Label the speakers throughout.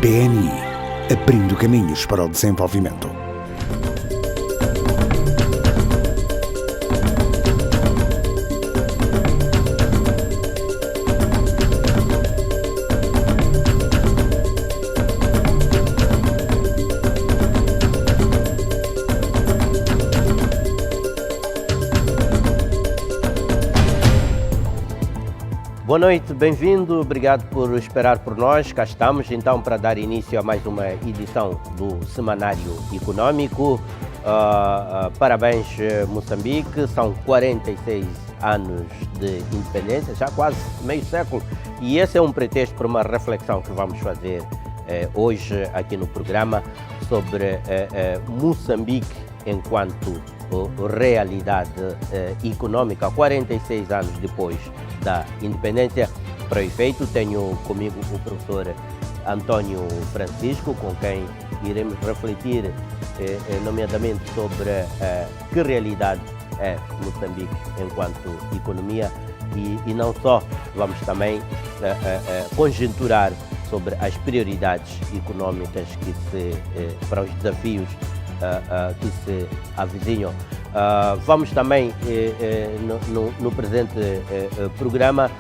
Speaker 1: BNI, abrindo caminhos para o desenvolvimento.
Speaker 2: Boa noite, bem-vindo, obrigado por esperar por nós. Cá estamos então para dar início a mais uma edição do Semanário Econômico. Parabéns, Moçambique, são 46 anos de independência, já quase meio século, e esse é um pretexto para uma reflexão que vamos fazer hoje aqui no programa sobre Moçambique enquanto realidade econômica, 46 anos depois da independência. Para o efeito, tenho comigo o professor António Francisco, com quem iremos refletir nomeadamente sobre que realidade é Moçambique enquanto economia e não só, vamos também conjecturar sobre as prioridades econômicas para os desafios que se avizinham. Vamos também, no presente programa,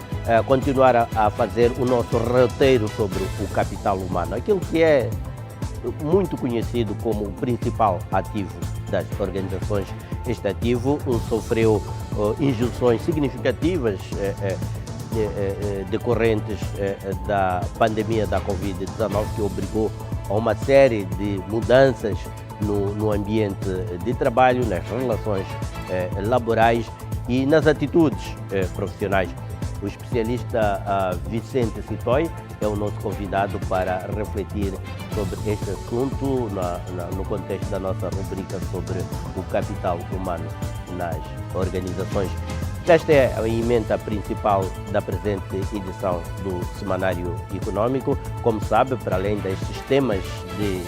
Speaker 2: continuar a fazer o nosso roteiro sobre o capital humano, aquilo que é muito conhecido como o principal ativo das organizações. Este ativo sofreu injunções significativas decorrentes da pandemia da Covid-19, que obrigou a uma série de mudanças no ambiente de trabalho, nas relações laborais e nas atitudes profissionais. O especialista Vicente Sitói é o nosso convidado para refletir sobre este assunto no contexto da nossa rubrica sobre o capital humano nas organizações. Esta é a emenda principal da presente edição do Semanário Econômico. Como sabe, para além destes temas de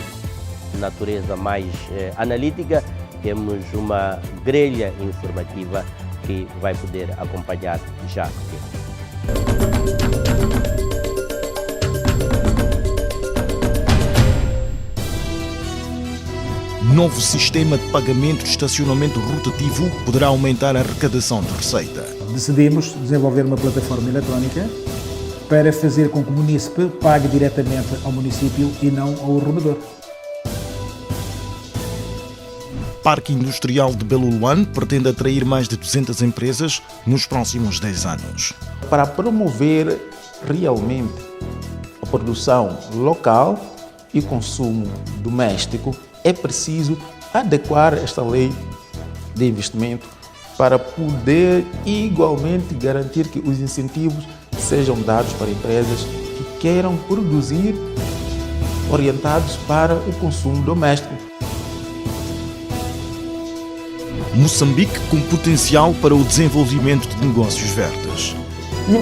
Speaker 2: natureza mais analítica, temos uma grelha informativa que vai poder acompanhar já.
Speaker 3: Novo sistema de pagamento de estacionamento rotativo poderá aumentar a arrecadação de receita.
Speaker 4: Decidimos desenvolver uma plataforma eletrónica para fazer com que o munícipe pague diretamente ao município e não ao arrendador.
Speaker 3: Parque Industrial de Belouiane pretende atrair mais de 200 empresas nos próximos 10 anos.
Speaker 5: Para promover realmente a produção local e consumo doméstico, é preciso adequar esta lei de investimento para poder igualmente garantir que os incentivos sejam dados para empresas que queiram produzir orientados para o consumo doméstico.
Speaker 3: Moçambique com potencial para o desenvolvimento de negócios verdes.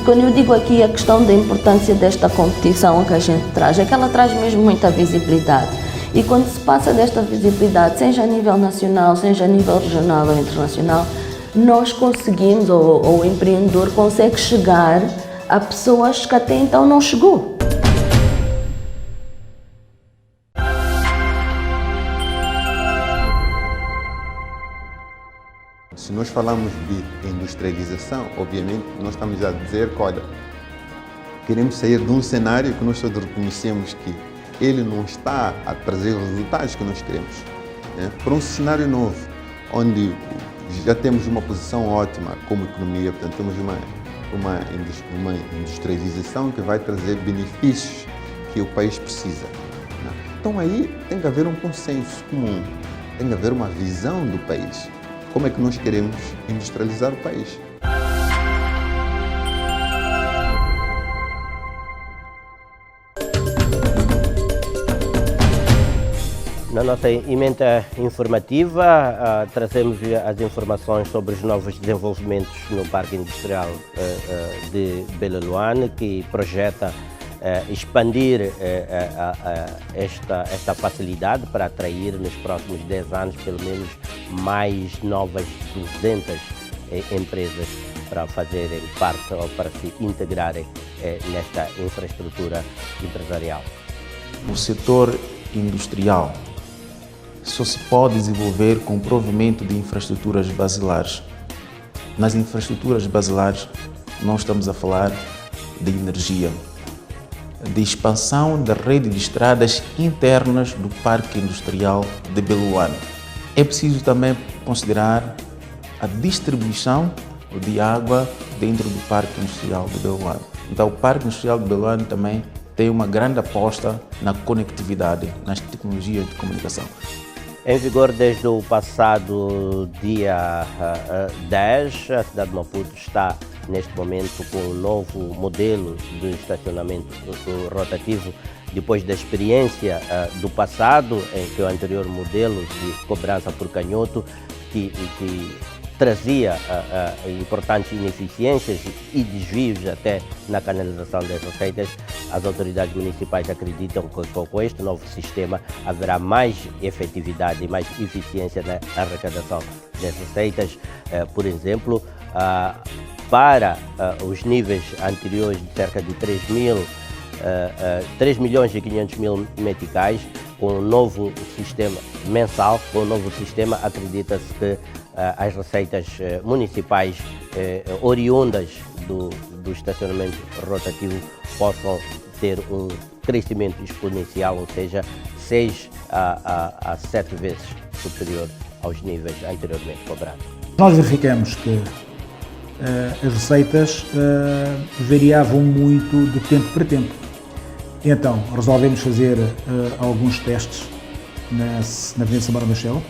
Speaker 6: Quando eu digo aqui a questão da importância desta competição que a gente traz, é que ela traz mesmo muita visibilidade. E quando se passa desta visibilidade, seja a nível nacional, seja a nível regional ou internacional, nós conseguimos, ou o empreendedor consegue chegar a pessoas que até então não chegou.
Speaker 7: Se nós falamos de industrialização, obviamente nós estamos a dizer que, olha, queremos sair de um cenário que nós todos reconhecemos que ele não está a trazer os resultados que nós queremos, né? Para um cenário novo, onde já temos uma posição ótima como economia, portanto temos uma industrialização que vai trazer benefícios que o país precisa, né? Então aí tem que haver um consenso comum, tem que haver uma visão do país. Como é que nós queremos industrializar o país?
Speaker 2: Na nossa emenda informativa, trazemos as informações sobre os novos desenvolvimentos no Parque Industrial de Belouiane, que projeta expandir esta facilidade para atrair nos próximos 10 anos pelo menos mais novas 200 empresas para fazerem parte ou para se integrarem nesta infraestrutura empresarial.
Speaker 5: O setor industrial só se pode desenvolver com o provimento de infraestruturas basilares. Nas infraestruturas basilares, nós estamos a falar de energia, de expansão da rede de estradas internas do Parque Industrial de Belouane. É preciso também considerar a distribuição de água dentro do Parque Industrial de Belouane. Então, o Parque Industrial de Belouane também tem uma grande aposta na conectividade, nas tecnologias de comunicação.
Speaker 2: Em vigor desde o passado dia 10, a cidade de Maputo está neste momento com um novo modelo de estacionamento rotativo, depois da experiência do passado, em que o anterior modelo de cobrança por canhoto, que trazia importantes ineficiências e desvios até na canalização das receitas. As autoridades municipais acreditam que com este novo sistema haverá mais efetividade e mais eficiência na arrecadação das receitas. Por exemplo, para os níveis anteriores de cerca de 3 milhões e 500 mil meticais, com o novo sistema mensal, com o novo sistema, acredita-se que as receitas municipais oriundas do estacionamento rotativo possam ter um crescimento exponencial, ou seja, 6 a 7 vezes superior aos níveis anteriormente cobrados.
Speaker 4: Nós verificamos que as receitas variavam muito de tempo para tempo. Então, resolvemos fazer alguns testes na Avenida Samora Machel,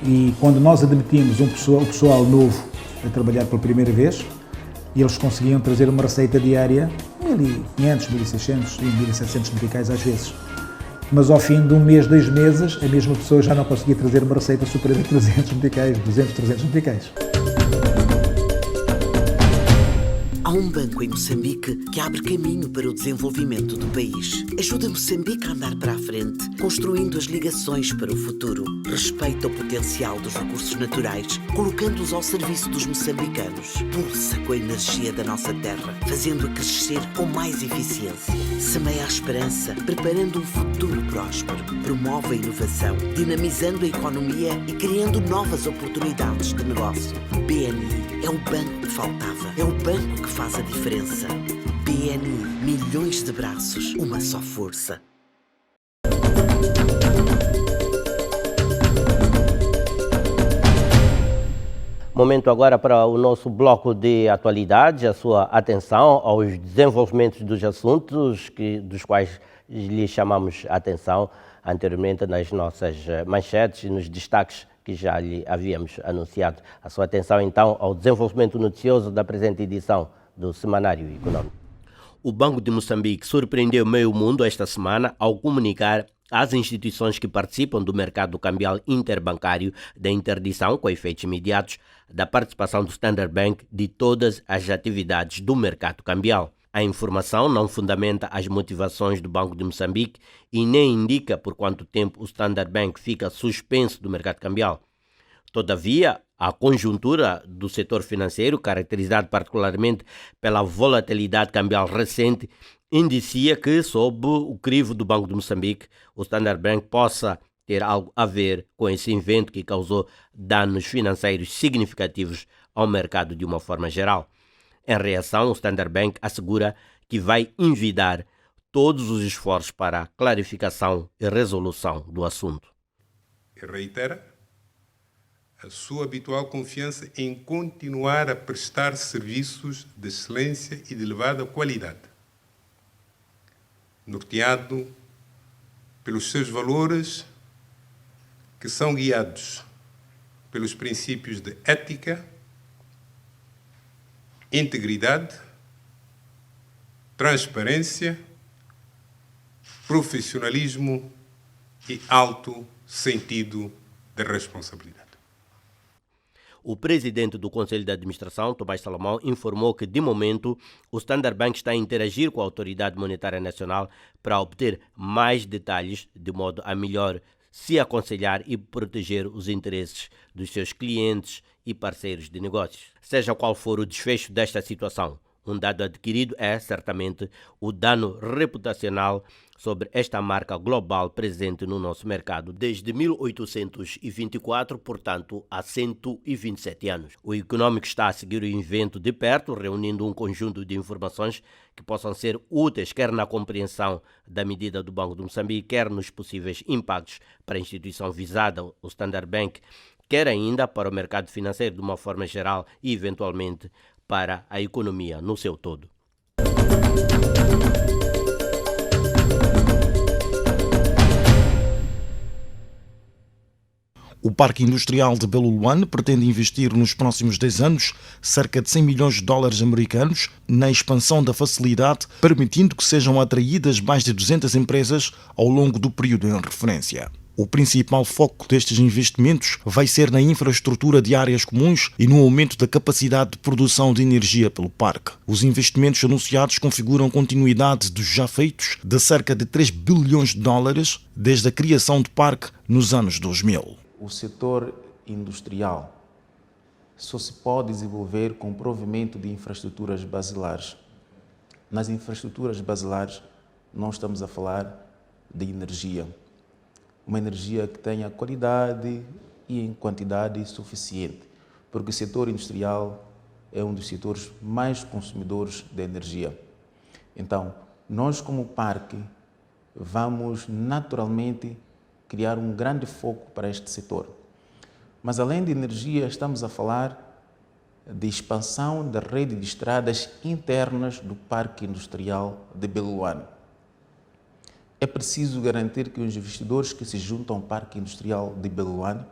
Speaker 4: e quando nós admitimos o pessoal novo a trabalhar pela primeira vez, eles conseguiam trazer uma receita diária 1.500, 1.600 e 1.700 meticais às vezes. Mas ao fim de um mês, 2 meses, a mesma pessoa já não conseguia trazer uma receita superior a 300 meticais, 200, 300 meticais.
Speaker 8: Há um banco em Moçambique que abre caminho para o desenvolvimento do país. Ajuda Moçambique a andar para a frente, construindo as ligações para o futuro. Respeita o potencial dos recursos naturais, colocando-os ao serviço dos moçambicanos. Pulsa com a energia da nossa terra, fazendo-a crescer com mais eficiência. Semeia a esperança, preparando um futuro próspero. Promove a inovação, dinamizando a economia e criando novas oportunidades de negócio. BNI é o banco que faltava. É o banco que faz a diferença. BNI, milhões de braços, uma só força.
Speaker 2: Momento agora para o nosso bloco de atualidades, a sua atenção aos desenvolvimentos dos assuntos dos quais lhe chamamos a atenção anteriormente nas nossas manchetes e nos destaques que já lhe havíamos anunciado. A sua atenção então ao desenvolvimento noticioso da presente edição do Semanário Econômico. O Banco de Moçambique surpreendeu meio mundo esta semana ao comunicar às instituições que participam do mercado cambial interbancário da interdição com efeitos imediatos da participação do Standard Bank de todas as atividades do mercado cambial. A informação não fundamenta as motivações do Banco de Moçambique e nem indica por quanto tempo o Standard Bank fica suspenso do mercado cambial. Todavia, a conjuntura do setor financeiro, caracterizado particularmente pela volatilidade cambial recente, indicia que, sob o crivo do Banco de Moçambique, o Standard Bank possa ter algo a ver com esse evento que causou danos financeiros significativos ao mercado de uma forma geral. Em reação, o Standard Bank assegura que vai envidar todos os esforços para a clarificação e resolução do assunto.
Speaker 9: E reitera a sua habitual confiança em continuar a prestar serviços de excelência e de elevada qualidade, norteado pelos seus valores que são guiados pelos princípios de ética, integridade, transparência, profissionalismo e alto sentido de responsabilidade.
Speaker 2: O presidente do Conselho de Administração, Tomás Salomão, informou que, de momento, o Standard Bank está a interagir com a Autoridade Monetária Nacional para obter mais detalhes, de modo a melhor se aconselhar e proteger os interesses dos seus clientes e parceiros de negócios. Seja qual for o desfecho desta situação, Um dado adquirido é, certamente, o dano reputacional sobre esta marca global presente no nosso mercado desde 1824, portanto, há 127 anos. O Econômico está a seguir o evento de perto, reunindo um conjunto de informações que possam ser úteis, quer na compreensão da medida do Banco de Moçambique, quer nos possíveis impactos para a instituição visada, o Standard Bank, quer ainda para o mercado financeiro de uma forma geral e, eventualmente, para a economia no seu todo.
Speaker 3: O Parque Industrial de Beluluane pretende investir nos próximos 10 anos cerca de 100 milhões de dólares americanos na expansão da facilidade, permitindo que sejam atraídas mais de 200 empresas ao longo do período em referência. O principal foco destes investimentos vai ser na infraestrutura de áreas comuns e no aumento da capacidade de produção de energia pelo parque. Os investimentos anunciados configuram continuidade dos já feitos de cerca de 3 bilhões de dólares desde a criação do parque nos anos 2000.
Speaker 5: O setor industrial só se pode desenvolver com o provimento de infraestruturas basilares. Nas infraestruturas basilares, nós estamos a falar de energia. Uma energia que tenha qualidade e em quantidade suficiente, porque o setor industrial é um dos setores mais consumidores de energia. Então, nós como parque vamos naturalmente criar um grande foco para este setor. Mas além de energia, estamos a falar de expansão da rede de estradas internas do Parque Industrial de Beluluane. É preciso garantir que os investidores que se juntam ao Parque Industrial de Beluluane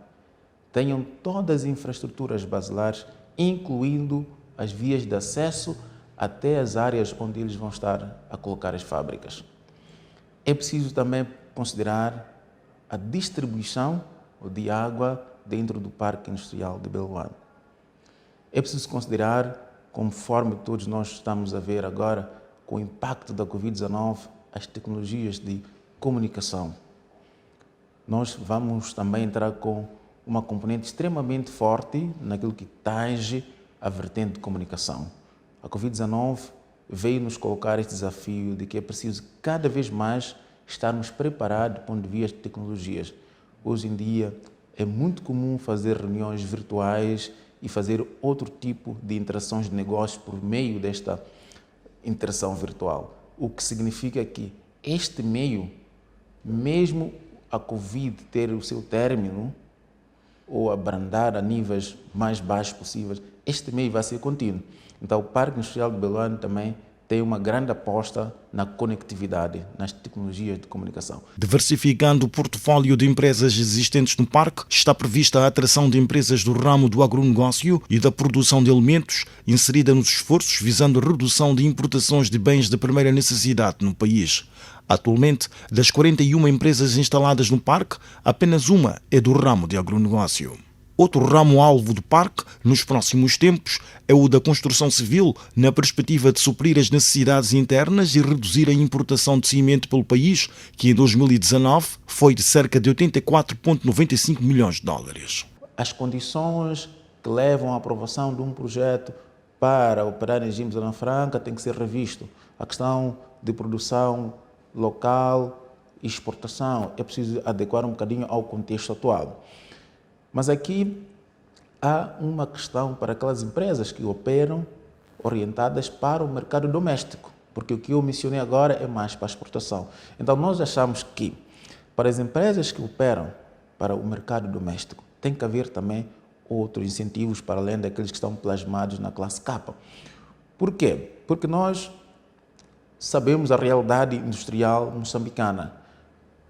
Speaker 5: tenham todas as infraestruturas basilares, incluindo as vias de acesso até as áreas onde eles vão estar a colocar as fábricas. É preciso também considerar a distribuição de água dentro do Parque Industrial de Beluluane. É preciso considerar, conforme todos nós estamos a ver agora, com o impacto da Covid-19, as tecnologias de comunicação. Nós vamos também entrar com uma componente extremamente forte naquilo que tange a vertente de comunicação. A Covid-19 veio nos colocar este desafio de que é preciso cada vez mais estarmos preparados do ponto de vista de tecnologias. Hoje em dia é muito comum fazer reuniões virtuais e fazer outro tipo de interações de negócios por meio desta interação virtual. O que significa que este meio, mesmo a Covid ter o seu término ou abrandar a níveis mais baixos possíveis, este meio vai ser contínuo. Então o Parque Industrial de Beluluane também tem uma grande aposta na conectividade, nas tecnologias de comunicação.
Speaker 3: Diversificando o portfólio de empresas existentes no parque, está prevista a atração de empresas do ramo do agronegócio e da produção de alimentos, inserida nos esforços visando a redução de importações de bens de primeira necessidade no país. Atualmente, das 41 empresas instaladas no parque, apenas uma é do ramo de agronegócio. Outro ramo-alvo do parque, nos próximos tempos, é o da construção civil, na perspectiva de suprir as necessidades internas e reduzir a importação de cimento pelo país, que em 2019 foi de cerca de 84,95 milhões de dólares.
Speaker 5: As condições que levam à aprovação de um projeto para operar em regime de zona franca têm que ser revisto. A questão de produção local e exportação é preciso adequar um bocadinho ao contexto atual. Mas aqui há uma questão para aquelas empresas que operam orientadas para o mercado doméstico, porque o que eu mencionei agora é mais para a exportação. Então nós achamos que para as empresas que operam para o mercado doméstico tem que haver também outros incentivos para além daqueles que estão plasmados na classe K. Por quê? Porque nós sabemos a realidade industrial moçambicana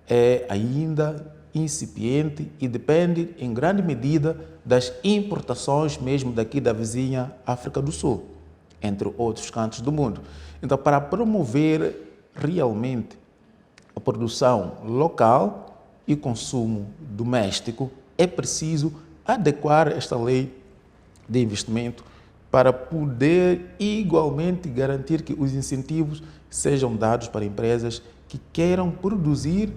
Speaker 5: é ainda incipiente e depende em grande medida das importações mesmo daqui da vizinha África do Sul, entre outros cantos do mundo. Então, para promover realmente a produção local e consumo doméstico, é preciso adequar esta lei de investimento para poder igualmente garantir que os incentivos sejam dados para empresas que queiram produzir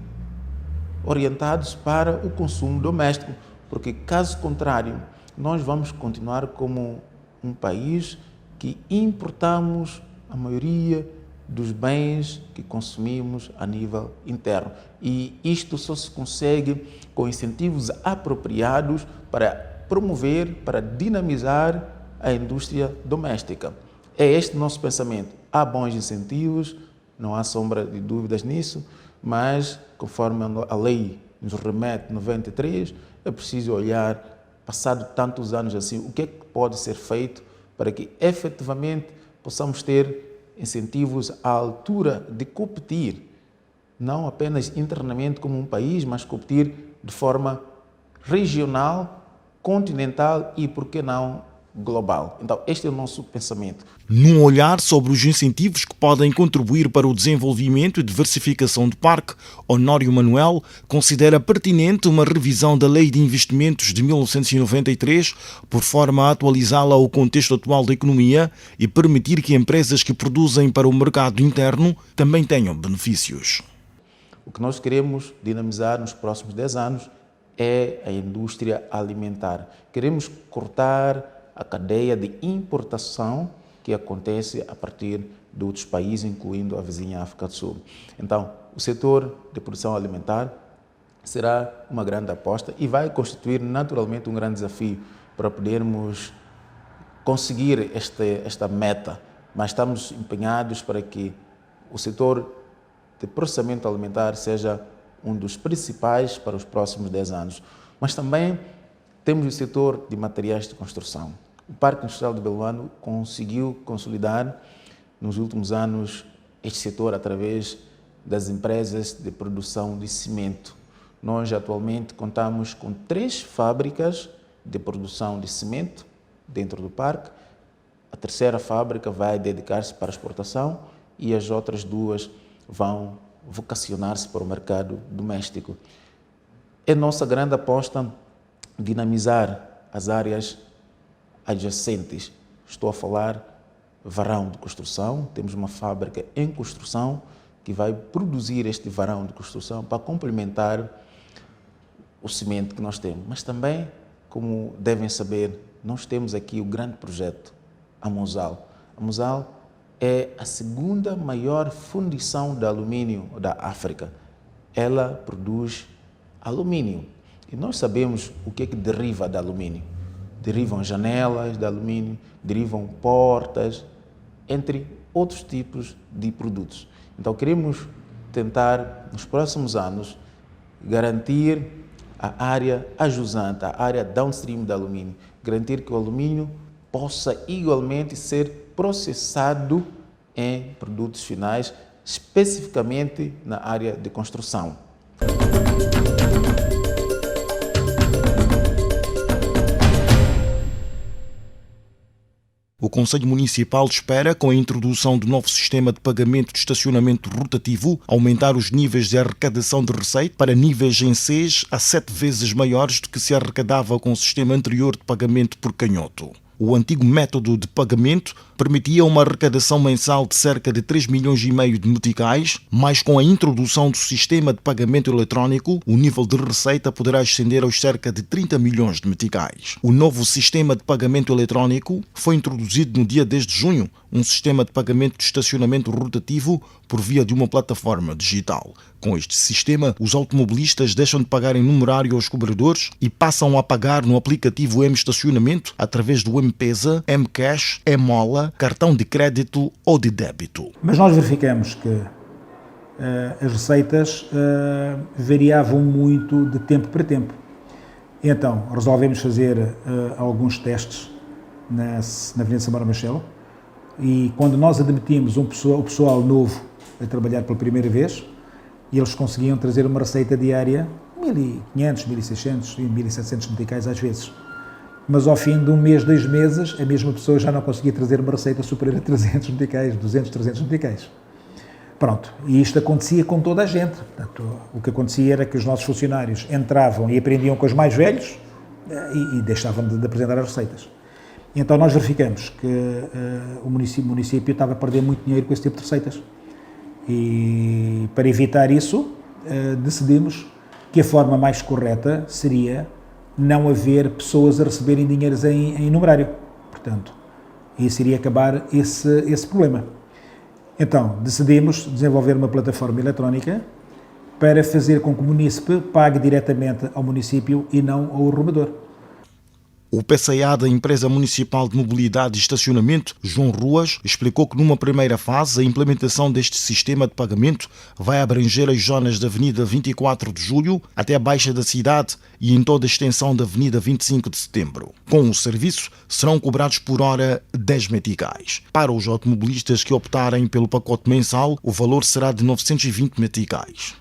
Speaker 5: orientados para o consumo doméstico, porque caso contrário, nós vamos continuar como um país que que importamos a maioria dos bens que consumimos a nível interno. E isto só se consegue com incentivos apropriados para promover, para dinamizar a indústria doméstica. É este o nosso pensamento. Há bons incentivos, não há sombra de dúvidas nisso, mas conforme a lei nos remete 93, é preciso olhar, passado tantos anos assim, o que é que pode ser feito para que efetivamente possamos ter incentivos à altura de competir, não apenas internamente como um país, mas competir de forma regional, continental e, por que não, global. Então, este é o nosso pensamento.
Speaker 3: Num olhar sobre os incentivos que podem contribuir para o desenvolvimento e diversificação do parque, Honório Manuel considera pertinente uma revisão da Lei de Investimentos de 1993, por forma a atualizá-la ao contexto atual da economia e permitir que empresas que produzem para o mercado interno também tenham benefícios.
Speaker 5: O que nós queremos dinamizar nos próximos 10 anos é a indústria alimentar. Queremos cortar a cadeia de importação que acontece a partir de outros países, incluindo a vizinha África do Sul. Então, o setor de produção alimentar será uma grande aposta e vai constituir naturalmente um grande desafio para podermos conseguir esta meta, mas estamos empenhados para que o setor de processamento alimentar seja um dos principais para os próximos 10 anos. Mas também temos o setor de materiais de construção. O Parque Industrial de Beloano conseguiu consolidar nos últimos anos este setor através das empresas de produção de cimento. Nós atualmente contamos com 3 fábricas de produção de cimento dentro do parque. A terceira fábrica vai dedicar-se para a exportação e as outras 2 vão vocacionar-se para o mercado doméstico. É nossa grande aposta dinamizar as áreas adjacentes. Estou a falar varão de construção. Temos uma fábrica em construção que vai produzir este varão de construção para complementar o cimento que nós temos. Mas também, como devem saber, nós temos aqui o grande projeto, a Mosal. A Mosal é a segunda maior fundição de alumínio da África. Ela produz alumínio. E nós sabemos o que é que deriva de alumínio. Derivam janelas de alumínio, derivam portas, entre outros tipos de produtos. Então, queremos tentar, nos próximos anos, garantir a área ajusante, a área downstream do alumínio, garantir que o alumínio possa igualmente ser processado em produtos finais, especificamente na área de construção.
Speaker 3: O Conselho Municipal espera, com a introdução do novo sistema de pagamento de estacionamento rotativo, aumentar os níveis de arrecadação de receita para níveis em 6 a 7 vezes maiores do que se arrecadava com o sistema anterior de pagamento por canhoto. O antigo método de pagamento permitia uma arrecadação mensal de cerca de 3,5 milhões de meticais, mas com a introdução do sistema de pagamento eletrónico, o nível de receita poderá ascender aos cerca de 30 milhões de meticais. O novo sistema de pagamento eletrónico foi introduzido no dia 10 de junho, um sistema de pagamento de estacionamento rotativo por via de uma plataforma digital. Com este sistema, os automobilistas deixam de pagar em numerário aos cobradores e passam a pagar no aplicativo M-Estacionamento através do M-Pesa, M-Cash, M-Mola, cartão de crédito ou de débito.
Speaker 4: Mas nós verificamos que as receitas variavam muito de tempo para tempo. Então, resolvemos fazer alguns testes na Avenida Samora Machel e quando nós admitimos o pessoal novo a trabalhar pela primeira vez, eles conseguiam trazer uma receita diária 1.500, 1.600 e 1.700 meticais às vezes. Mas ao fim de um mês, 2 meses, a mesma pessoa já não conseguia trazer uma receita superior a 300 meticais, 200, 300 meticais. Pronto, e isto acontecia com toda a gente. Portanto, o que acontecia era que os nossos funcionários entravam e aprendiam com os mais velhos e deixavam de apresentar as receitas. Então nós verificamos que o município estava a perder muito dinheiro com esse tipo de receitas. E para evitar isso, decidimos que a forma mais correta seria não haver pessoas a receberem dinheiros em numerário. Portanto, E isso iria acabar esse problema. Então, decidimos desenvolver uma plataforma eletrónica para fazer com que o munícipe pague diretamente ao município e não ao arrumador.
Speaker 3: O PCA da Empresa Municipal de Mobilidade e Estacionamento, João Ruas, explicou que numa primeira fase a implementação deste sistema de pagamento vai abranger as zonas da Avenida 24 de Julho até a Baixa da cidade e em toda a extensão da Avenida 25 de Setembro. Com o serviço, serão cobrados por hora 10 meticais. Para os automobilistas que optarem pelo pacote mensal, o valor será de 920 meticais.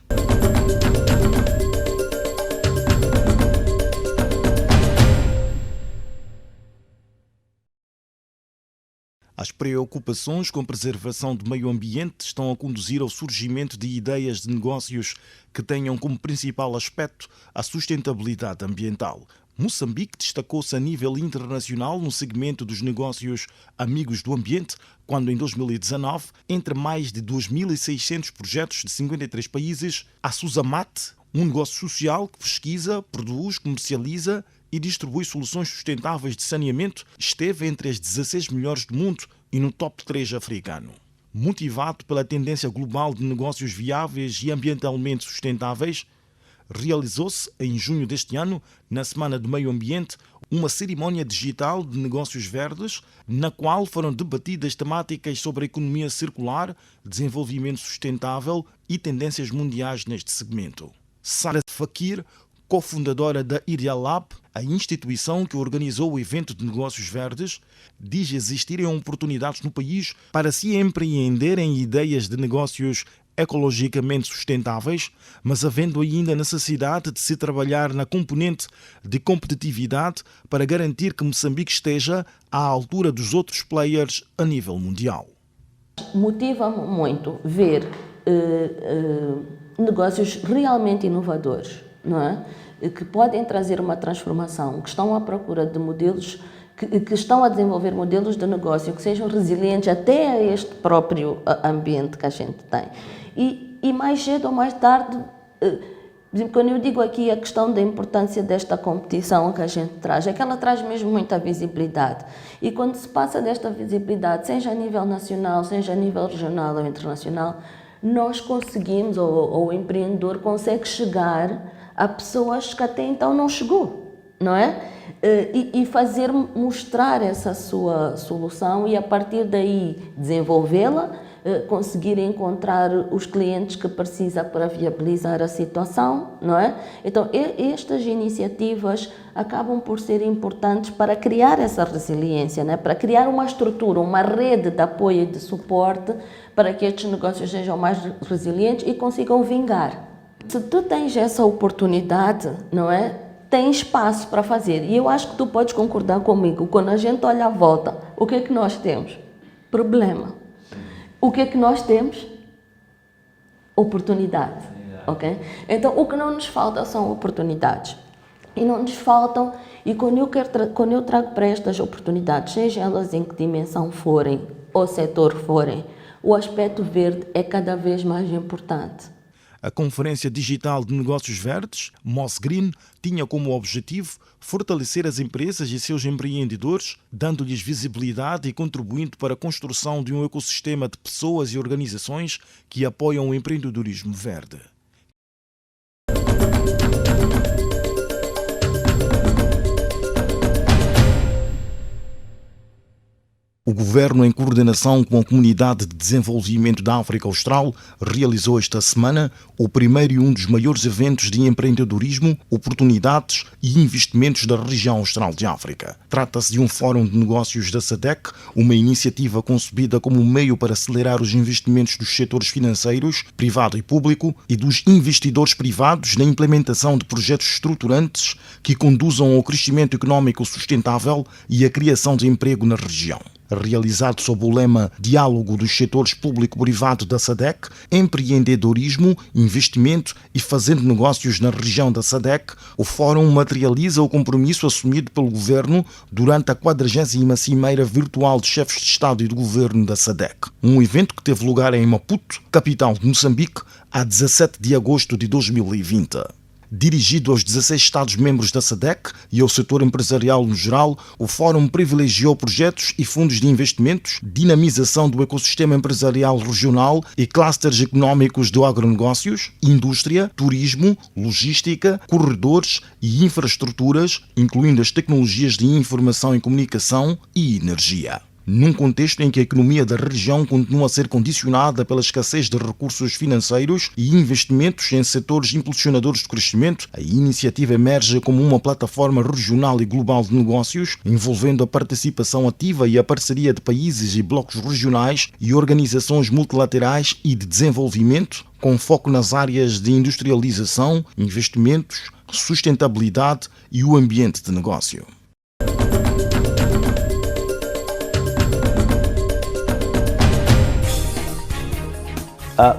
Speaker 3: As preocupações com a preservação do meio ambiente estão a conduzir ao surgimento de ideias de negócios que tenham como principal aspecto a sustentabilidade ambiental. Moçambique destacou-se a nível internacional no segmento dos negócios amigos do ambiente, quando em 2019, entre mais de 2.600 projetos de 53 países, a Susamat, um negócio social que pesquisa, produz, comercializa e distribui soluções sustentáveis de saneamento, esteve entre as 16 melhores do mundo e no top 3 africano. Motivado pela tendência global de negócios viáveis e ambientalmente sustentáveis, realizou-se em junho deste ano, na Semana do Meio Ambiente, uma cerimónia digital de negócios verdes, na qual foram debatidas temáticas sobre a economia circular, desenvolvimento sustentável e tendências mundiais neste segmento. Sara Fakir, cofundadora da Ideal Lab, a instituição que organizou o evento de negócios verdes, diz existirem oportunidades no país para se empreenderem ideias de negócios ecologicamente sustentáveis, mas havendo ainda necessidade de se trabalhar na componente de competitividade para garantir que Moçambique esteja à altura dos outros players a nível mundial.
Speaker 6: Motiva-me muito ver negócios realmente inovadores, não é? Que podem trazer uma transformação, que estão à procura de modelos, que estão a desenvolver modelos de negócio que sejam resilientes até a este próprio ambiente que a gente tem. E mais cedo ou mais tarde, quando eu digo aqui a questão da importância desta competição que a gente traz, é que ela traz mesmo muita visibilidade. E quando se passa desta visibilidade, seja a nível nacional, seja a nível regional ou internacional, nós conseguimos, ou o empreendedor consegue chegar a pessoas que até então não chegou, não é? E fazer mostrar essa sua solução e a partir daí desenvolvê-la, conseguir encontrar os clientes que precisa para viabilizar a situação, não é? Então, estas iniciativas acabam por ser importantes para criar essa resiliência, né? Para criar uma estrutura, uma rede de apoio e de suporte para que estes negócios sejam mais resilientes e consigam vingar. Se tu tens essa oportunidade, não é? Tem espaço para fazer. E eu acho que tu podes concordar comigo. Quando a gente olha à volta, o que é que nós temos? Problema. O que é que nós temos? Oportunidade. Ok? Então, o que não nos falta são oportunidades. E não nos faltam, e quando eu trago para estas oportunidades, seja elas em que dimensão forem, ou setor forem, o aspecto verde é cada vez mais importante.
Speaker 3: A Conferência Digital de Negócios Verdes, Moss Green, tinha como objetivo fortalecer as empresas e seus empreendedores, dando-lhes visibilidade e contribuindo para a construção de um ecossistema de pessoas e organizações que apoiam o empreendedorismo verde. O Governo, em coordenação com a Comunidade de Desenvolvimento da África Austral, realizou esta semana o primeiro e um dos maiores eventos de empreendedorismo, oportunidades e investimentos da região austral de África. Trata-se de um fórum de negócios da SADC, uma iniciativa concebida como meio para acelerar os investimentos dos setores financeiros, privado e público, e dos investidores privados na implementação de projetos estruturantes que conduzam ao crescimento económico sustentável e à criação de emprego na região. Realizado sob o lema Diálogo dos Setores Público-Privado da SADC, Empreendedorismo, Investimento e Fazendo Negócios na região da SADC, o Fórum materializa o compromisso assumido pelo Governo durante a 40ª Cimeira Virtual de Chefes de Estado e de Governo da SADC, um evento que teve lugar em Maputo, capital de Moçambique, a 17 de agosto de 2020. Dirigido aos 16 Estados-membros da SADC e ao setor empresarial no geral, o Fórum privilegiou projetos e fundos de investimentos, dinamização do ecossistema empresarial regional e clusters económicos de agronegócios, indústria, turismo, logística, corredores e infraestruturas, incluindo as tecnologias de informação e comunicação e energia. Num contexto em que a economia da região continua a ser condicionada pela escassez de recursos financeiros e investimentos em setores impulsionadores de crescimento, a iniciativa emerge como uma plataforma regional e global de negócios, envolvendo a participação ativa e a parceria de países e blocos regionais e organizações multilaterais e de desenvolvimento, com foco nas áreas de industrialização, investimentos, sustentabilidade e o ambiente de negócio.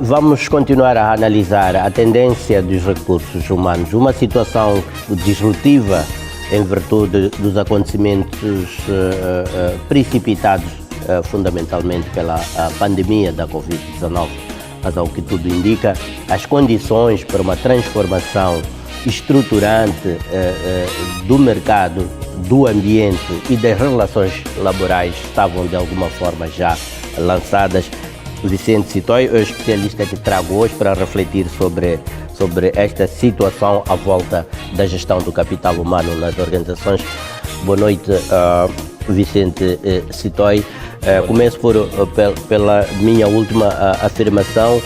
Speaker 2: Vamos continuar a analisar a tendência dos recursos humanos, uma situação disruptiva em virtude dos acontecimentos precipitados fundamentalmente pela pandemia da Covid-19. Mas, ao que tudo indica, as condições para uma transformação estruturante do mercado, do ambiente e das relações laborais estavam de alguma forma já lançadas. Vicente Sitoy é o especialista que trago hoje para refletir sobre esta situação à volta da gestão do capital humano nas organizações. Boa noite, Vicente Sitoy. Começo pela minha última afirmação.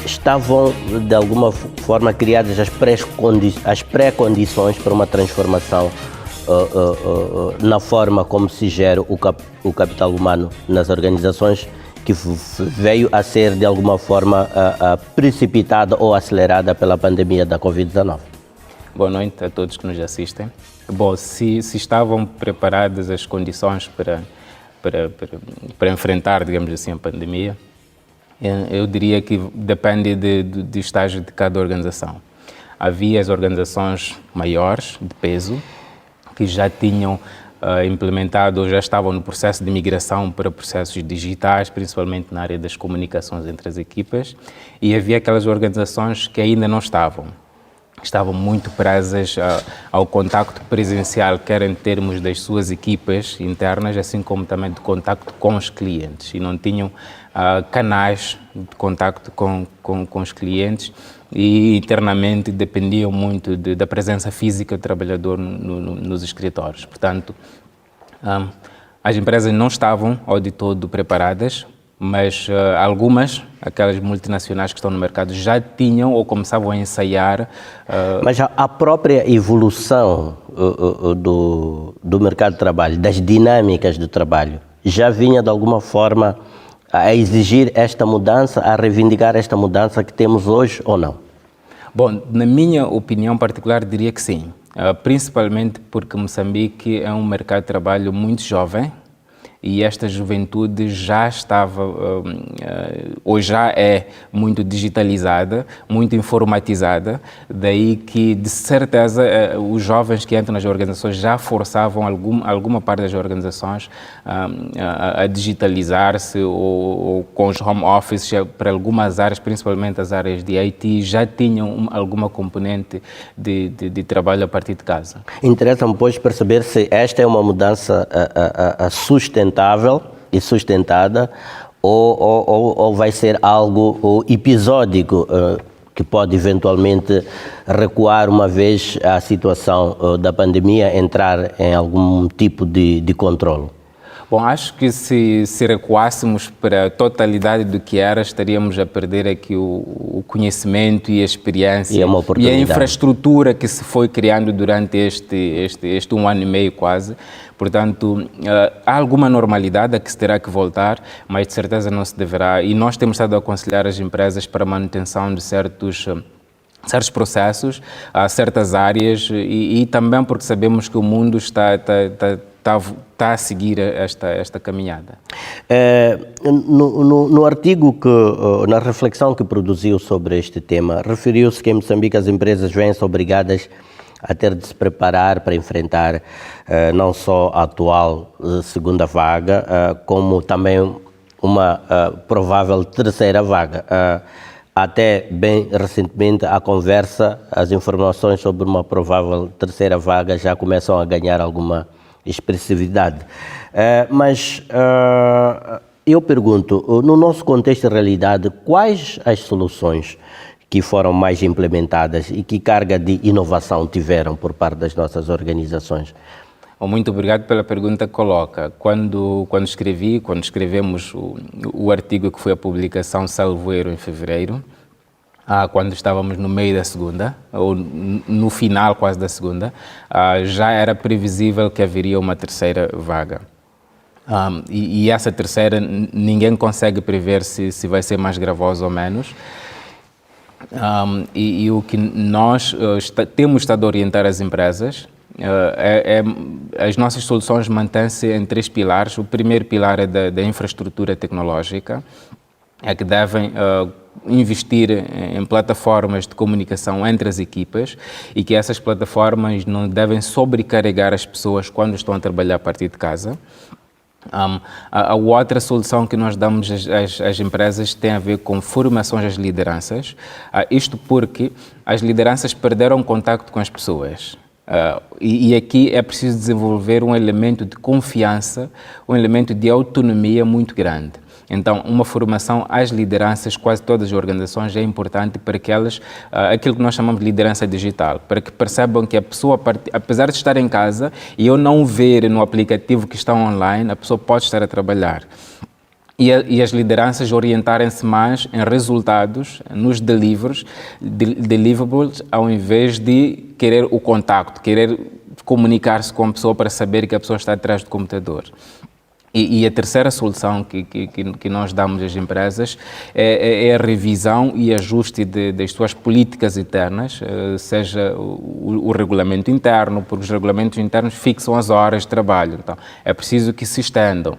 Speaker 2: Estavam, de alguma forma, criadas as pré-condições para uma transformação na forma como se gera o capital humano nas organizações, que veio a ser, de alguma forma, precipitada ou acelerada pela pandemia da Covid-19.
Speaker 10: Boa noite a todos que nos assistem. Bom, se estavam preparadas as condições para enfrentar, digamos assim, a pandemia, eu diria que depende do estágio de cada organização. Havia as organizações maiores, de peso, que já tinham implementado ou já estavam no processo de migração para processos digitais, principalmente na área das comunicações entre as equipas, e havia aquelas organizações que ainda não estavam muito presas ao contacto presencial, quer em termos das suas equipas internas, assim como também de contacto com os clientes, e não tinham canais de contacto com os clientes, e internamente dependiam muito da presença física do trabalhador nos escritórios. Portanto, as empresas não estavam ao de todo preparadas, mas algumas, aquelas multinacionais que estão no mercado, já tinham ou começavam a ensaiar.
Speaker 2: Mas a própria evolução do mercado de trabalho, das dinâmicas do trabalho, já vinha de alguma forma a exigir esta mudança, a reivindicar esta mudança que temos hoje ou não?
Speaker 10: Bom, na minha opinião particular, diria que sim. Principalmente porque Moçambique é um mercado de trabalho muito jovem e esta juventude já estava, ou já é muito digitalizada, muito informatizada, daí que, de certeza, os jovens que entram nas organizações já forçavam alguma parte das organizações a digitalizar-se, ou com os home office, para algumas áreas, principalmente as áreas de IT, já tinham alguma componente de trabalho a partir de casa. Interessa-me,
Speaker 2: pois, perceber se esta é uma mudança sustentável e sustentada, ou vai ser algo episódico que pode eventualmente recuar uma vez a situação da pandemia entrar em algum tipo de controle.
Speaker 10: Bom, acho que se recuássemos para a totalidade do que era, estaríamos a perder aqui o conhecimento e a experiência e a infraestrutura que se foi criando durante este 1 ano e meio quase. Portanto, há alguma normalidade a que se terá que voltar, mas de certeza não se deverá. E nós temos estado a aconselhar as empresas para a manutenção de certos processos, certas áreas, e também porque sabemos que o mundo está a seguir esta caminhada.
Speaker 2: No artigo, na reflexão que produziu sobre este tema, referiu-se que em Moçambique as empresas vêm-se obrigadas a ter de se preparar para enfrentar não só a atual segunda vaga, como também uma provável terceira vaga. Até bem recentemente a conversa, as informações sobre uma provável terceira vaga já começam a ganhar alguma expressividade. Mas eu pergunto, no nosso contexto de realidade, quais as soluções que foram mais implementadas e que carga de inovação tiveram por parte das nossas organizações?
Speaker 10: Muito obrigado pela pergunta que coloca. Quando escrevemos o artigo que foi a publicação salvo erro em fevereiro, quando estávamos no meio da segunda, ou no final quase da segunda, já era previsível que haveria uma terceira vaga. E essa terceira, ninguém consegue prever se vai ser mais gravosa ou menos. E o que nós temos estado a orientar as empresas, as nossas soluções mantêm-se em 3 pilares. O primeiro pilar é da infraestrutura tecnológica, é que devem investir em plataformas de comunicação entre as equipas e que essas plataformas não devem sobrecarregar as pessoas quando estão a trabalhar a partir de casa. A outra solução que nós damos às empresas tem a ver com formações das lideranças, isto porque as lideranças perderam contacto com as pessoas. E aqui é preciso desenvolver um elemento de confiança, um elemento de autonomia muito grande. Então, uma formação às lideranças, quase todas as organizações, é importante para que elas, aquilo que nós chamamos de liderança digital, para que percebam que a pessoa, apesar de estar em casa e eu não ver no aplicativo que está online, a pessoa pode estar a trabalhar. E as lideranças orientarem-se mais em resultados, nos deliverables, ao invés de querer o contacto, querer comunicar-se com a pessoa para saber que a pessoa está atrás do computador. E a terceira solução que nós damos às empresas é a revisão e ajuste das suas políticas internas, seja o regulamento interno, porque os regulamentos internos fixam as horas de trabalho, então é preciso que se estendam.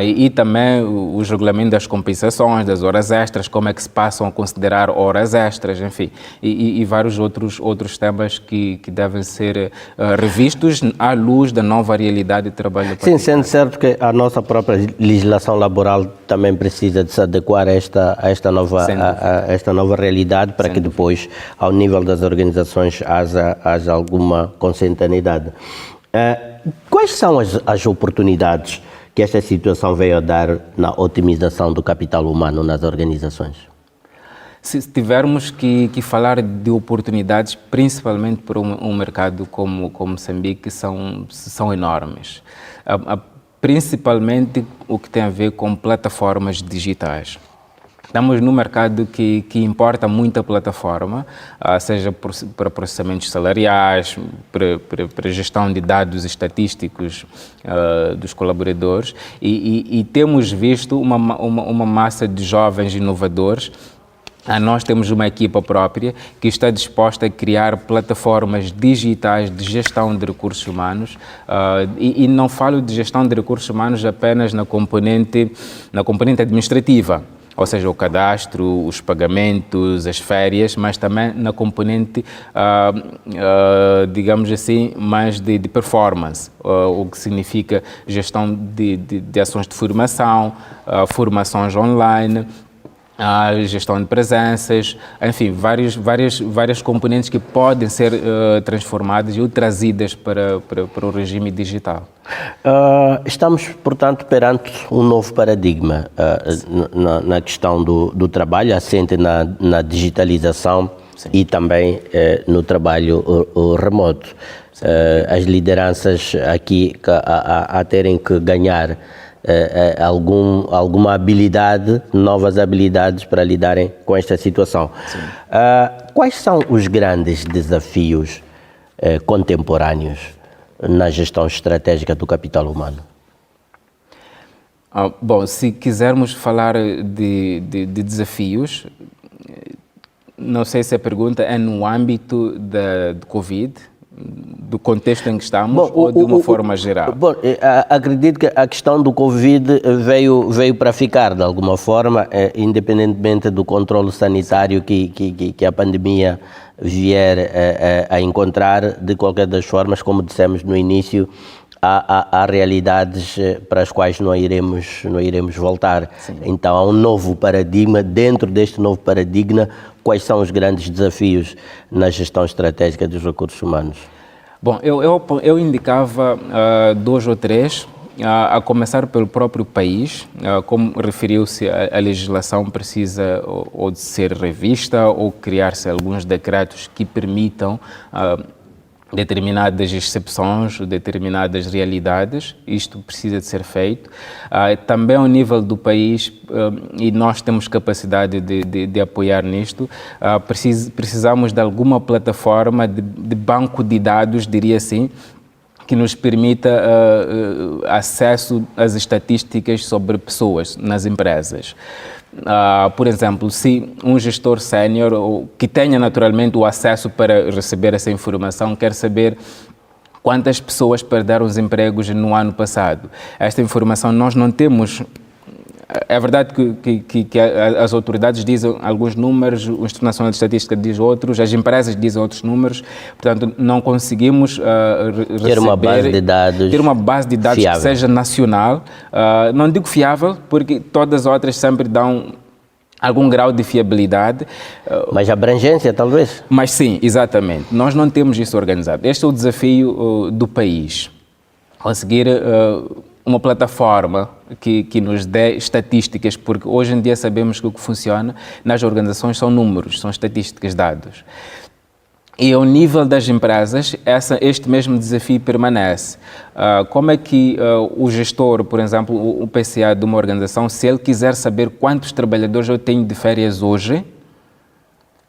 Speaker 10: E também os regulamentos das compensações, das horas extras, como é que se passam a considerar horas extras, enfim, e vários outros temas que devem ser revistos à luz da nova realidade de trabalho.
Speaker 2: Sim, sendo certo que a nossa própria legislação laboral também precisa de se adequar a esta nova realidade para que depois, ao nível das organizações, haja alguma conscientiosidade. Quais são as oportunidades que esta situação veio a dar na otimização do capital humano nas organizações?
Speaker 10: Se tivermos que falar de oportunidades, principalmente para um mercado como Moçambique, são enormes. Principalmente o que tem a ver com plataformas digitais. Estamos num mercado que importa muita plataforma, seja para processamentos salariais, para gestão de dados estatísticos dos colaboradores e temos visto uma massa de jovens inovadores. Nós temos uma equipa própria que está disposta a criar plataformas digitais de gestão de recursos humanos e não falo de gestão de recursos humanos apenas na componente administrativa, ou seja, o cadastro, os pagamentos, as férias, mas também na componente, digamos assim, mais de performance, o que significa gestão de ações de formação, formações online, a gestão de presenças, enfim, várias componentes que podem ser transformadas e trazidas para o regime digital.
Speaker 2: Estamos, portanto, perante um novo paradigma na questão do trabalho, assente na digitalização. Sim. E também no trabalho remoto. As lideranças aqui a terem que ganhar alguma habilidade, novas habilidades para lidarem com esta situação. Quais são os grandes desafios contemporâneos na gestão estratégica do capital humano?
Speaker 10: Bom, se quisermos falar de desafios, não sei se a pergunta é no âmbito de Covid, do contexto em que estamos, ou de uma forma geral? Bom,
Speaker 2: acredito que a questão do Covid veio para ficar, de alguma forma, independentemente do controle sanitário que a pandemia vier a encontrar. De qualquer das formas, como dissemos no início, há realidades para as quais não iremos voltar.
Speaker 10: Sim.
Speaker 2: Então há um novo paradigma. Dentro deste novo paradigma, quais são os grandes desafios na gestão estratégica dos recursos humanos?
Speaker 10: Bom, eu indicava 2 ou 3, a começar pelo próprio país. Como referiu-se, a legislação precisa ou de ser revista ou criar-se alguns decretos que permitam determinadas exceções, determinadas realidades. Isto precisa de ser feito. Também ao nível do país, e nós temos capacidade de apoiar nisto, precisamos de alguma plataforma de banco de dados, diria assim, que nos permita acesso às estatísticas sobre pessoas nas empresas. Por exemplo, se um gestor sénior, que tenha naturalmente o acesso para receber essa informação, quer saber quantas pessoas perderam os empregos no ano passado. Esta informação nós não temos. É verdade que as autoridades dizem alguns números, o Instituto Nacional de Estatística diz outros, as empresas dizem outros números, portanto não conseguimos
Speaker 2: ter uma base de dados
Speaker 10: fiável, que seja nacional. Não digo fiável, porque todas as outras sempre dão algum grau de fiabilidade.
Speaker 2: Mas abrangência, talvez?
Speaker 10: Mas sim, exatamente. Nós não temos isso organizado. Este é o desafio do país. Conseguir uma plataforma que nos dê estatísticas, porque hoje em dia sabemos que o que funciona nas organizações são números, são estatísticas, dados. E ao nível das empresas, este mesmo desafio permanece. Como é que o gestor, por exemplo, o PCA de uma organização, se ele quiser saber quantos trabalhadores eu tenho de férias hoje,